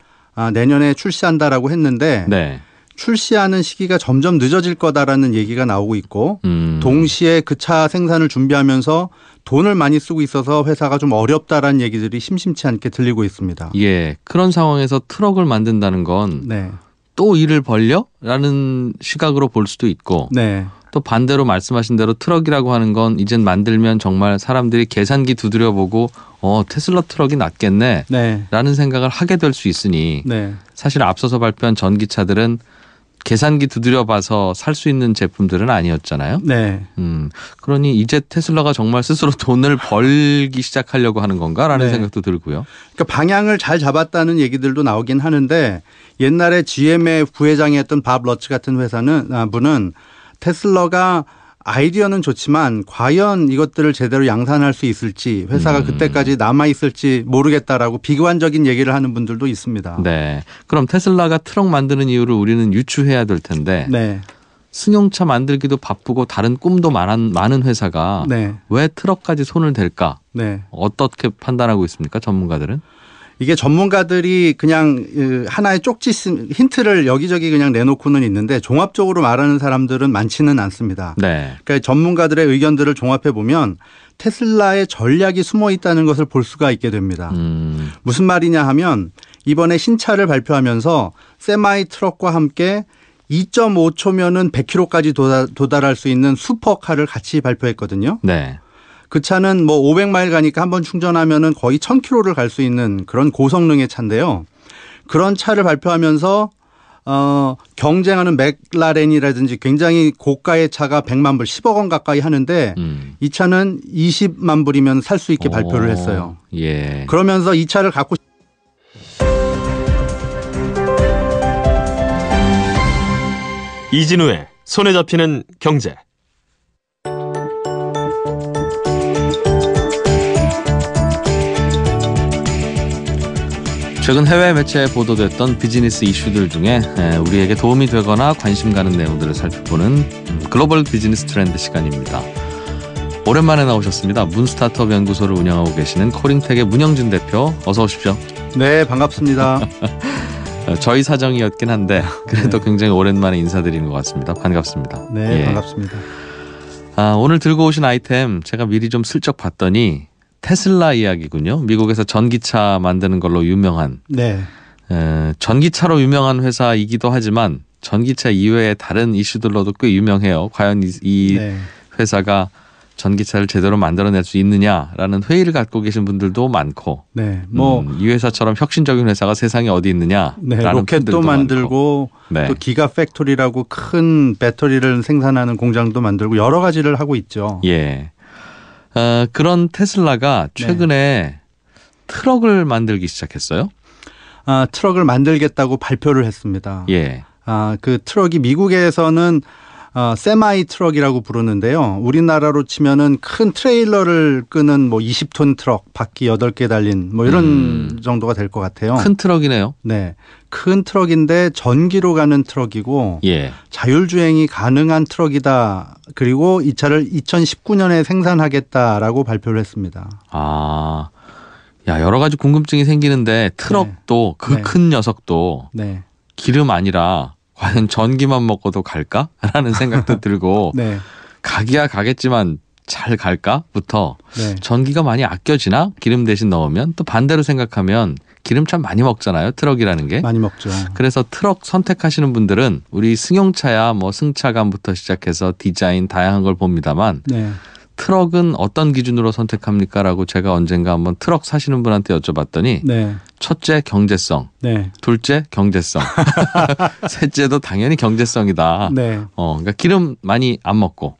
내년에 출시한다라고 했는데 네. 출시하는 시기가 점점 늦어질 거다라는 얘기가 나오고 있고 동시에 그 차 생산을 준비하면서 돈을 많이 쓰고 있어서 회사가 좀 어렵다라는 얘기들이 심심치 않게 들리고 있습니다. 예, 그런 상황에서 트럭을 만든다는 건 네. 또 일을 벌려? 라는 시각으로 볼 수도 있고 네. 또 반대로 말씀하신 대로 트럭이라고 하는 건 이젠 만들면 정말 사람들이 계산기 두드려보고 테슬라 트럭이 낫겠네 네. 라는 생각을 하게 될 수 있으니 네. 사실 앞서서 발표한 전기차들은 계산기 두드려봐서 살 수 있는 제품들은 아니었잖아요. 네. 그러니 이제 테슬라가 정말 스스로 돈을 벌기 시작하려고 하는 건가라는 네. 생각도 들고요. 그러니까 방향을 잘 잡았다는 얘기들도 나오긴 하는데 옛날에 GM의 부회장이었던 밥 러츠 같은 분은 테슬라가 아이디어는 좋지만 과연 이것들을 제대로 양산할 수 있을지 회사가 그때까지 남아있을지 모르겠다라고 비관적인 얘기를 하는 분들도 있습니다. 네. 그럼 테슬라가 트럭 만드는 이유를 우리는 유추해야 될 텐데 네. 승용차 만들기도 바쁘고 다른 꿈도 많은 회사가 네. 왜 트럭까지 손을 댈까? 네. 어떻게 판단하고 있습니까? 전문가들은? 이게 전문가들이 그냥 하나의 쪽지 힌트를 여기저기 그냥 내놓고는 있는데 종합적으로 말하는 사람들은 많지는 않습니다. 네. 그러니까 전문가들의 의견들을 종합해 보면 테슬라의 전략이 숨어 있다는 것을 볼 수가 있게 됩니다. 무슨 말이냐 하면 이번에 신차를 발표하면서 세마이 트럭과 함께 2.5초면은 100km까지 도달할 수 있는 슈퍼카를 같이 발표했거든요. 네. 그 차는 뭐 500마일 가니까 한번 충전하면은 거의 1000km를 갈 수 있는 그런 고성능의 차인데요. 그런 차를 발표하면서 경쟁하는 맥라렌이라든지 굉장히 고가의 차가 100만 불, 10억 원 가까이 하는데 이 차는 20만 불이면 살 수 있게 발표를 했어요. 예. 그러면서 이 차를 갖고 이진우의 손에 잡히는 경제. 최근 해외 매체에 보도됐던 비즈니스 이슈들 중에 우리에게 도움이 되거나 관심 가는 내용들을 살펴보는 글로벌 비즈니스 트렌드 시간입니다. 오랜만에 나오셨습니다. 문스타트업 연구소를 운영하고 계시는 코링텍의 문영진 대표, 어서 오십시오. 네, 반갑습니다. 저희 사정이었긴 한데 그래도 굉장히 오랜만에 인사드리는 것 같습니다. 반갑습니다. 네, 반갑습니다. 오늘 들고 오신 아이템 제가 미리 좀 슬쩍 봤더니 테슬라 이야기군요. 미국에서 전기차 만드는 걸로 유명한. 네. 전기차로 유명한 회사이기도 하지만 전기차 이외의 다른 이슈들로도 꽤 유명해요. 과연 이 네. 회사가 전기차를 제대로 만들어낼 수 있느냐라는 회의를 갖고 계신 분들도 많고. 네. 이 회사처럼 혁신적인 회사가 세상에 어디 있느냐라는 네, 로켓도 만들고 네. 또 기가 팩토리라고 큰 배터리를 생산하는 공장도 만들고 여러 가지를 하고 있죠. 예. 그런 테슬라가 최근에 트럭을 만들기 시작했어요. 트럭을 만들겠다고 발표를 했습니다. 예. 그 트럭이 미국에서는 세마이 트럭이라고 부르는데요. 우리나라로 치면은 큰 트레일러를 끄는 뭐 20톤 트럭, 바퀴 8개 달린 뭐 이런 정도가 될 것 같아요. 큰 트럭이네요. 네. 큰 트럭인데 전기로 가는 트럭이고 예. 자율주행이 가능한 트럭이다. 그리고 이 차를 2019년에 생산하겠다라고 발표를 했습니다. 야, 여러 가지 궁금증이 생기는데 트럭도 그 큰 녀석도 기름 아니라 과연 전기만 먹고도 갈까? 라는 생각도 들고 가기야 가겠지만 잘 갈까?부터 전기가 많이 아껴지나? 기름 대신 넣으면 또 반대로 생각하면 기름 참 많이 먹잖아요. 트럭이라는 게. 많이 먹죠. 그래서 트럭 선택하시는 분들은 우리 승용차야 뭐 승차감부터 시작해서 디자인 다양한 걸 봅니다만 트럭은 어떤 기준으로 선택합니까? 라고 제가 언젠가 한번 트럭 사시는 분한테 여쭤봤더니 첫째 경제성, 둘째 경제성, 셋째도 당연히 경제성이다. 그러니까 기름 많이 안 먹고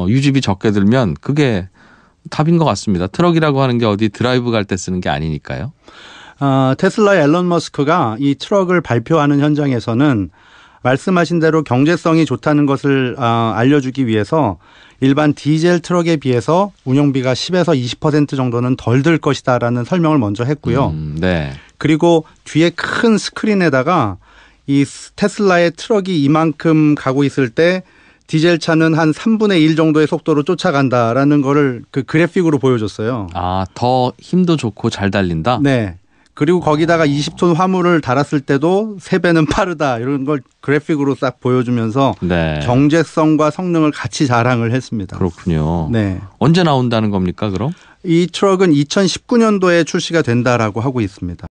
유지비 적게 들면 그게 답인 것 같습니다. 트럭이라고 하는 게 어디 드라이브 갈 때 쓰는 게 아니니까요. 테슬라의 앨런 머스크가 이 트럭을 발표하는 현장에서는 말씀하신 대로 경제성이 좋다는 것을 알려주기 위해서 일반 디젤 트럭에 비해서 운영비가 10에서 20% 정도는 덜 들 것이다라는 설명을 먼저 했고요. 그리고 뒤에 큰 스크린에다가 이 테슬라의 트럭이 이만큼 가고 있을 때 디젤 차는 한 3분의 1 정도의 속도로 쫓아간다라는 거를 그 그래픽으로 보여줬어요. 더 힘도 좋고 잘 달린다? 네. 그리고 거기다가 20톤 화물을 달았을 때도 3배는 빠르다 이런 걸 그래픽으로 싹 보여주면서 경제성과 성능을 같이 자랑을 했습니다. 그렇군요. 언제 나온다는 겁니까 그럼? 이 트럭은 2019년도에 출시가 된다라고 하고 있습니다.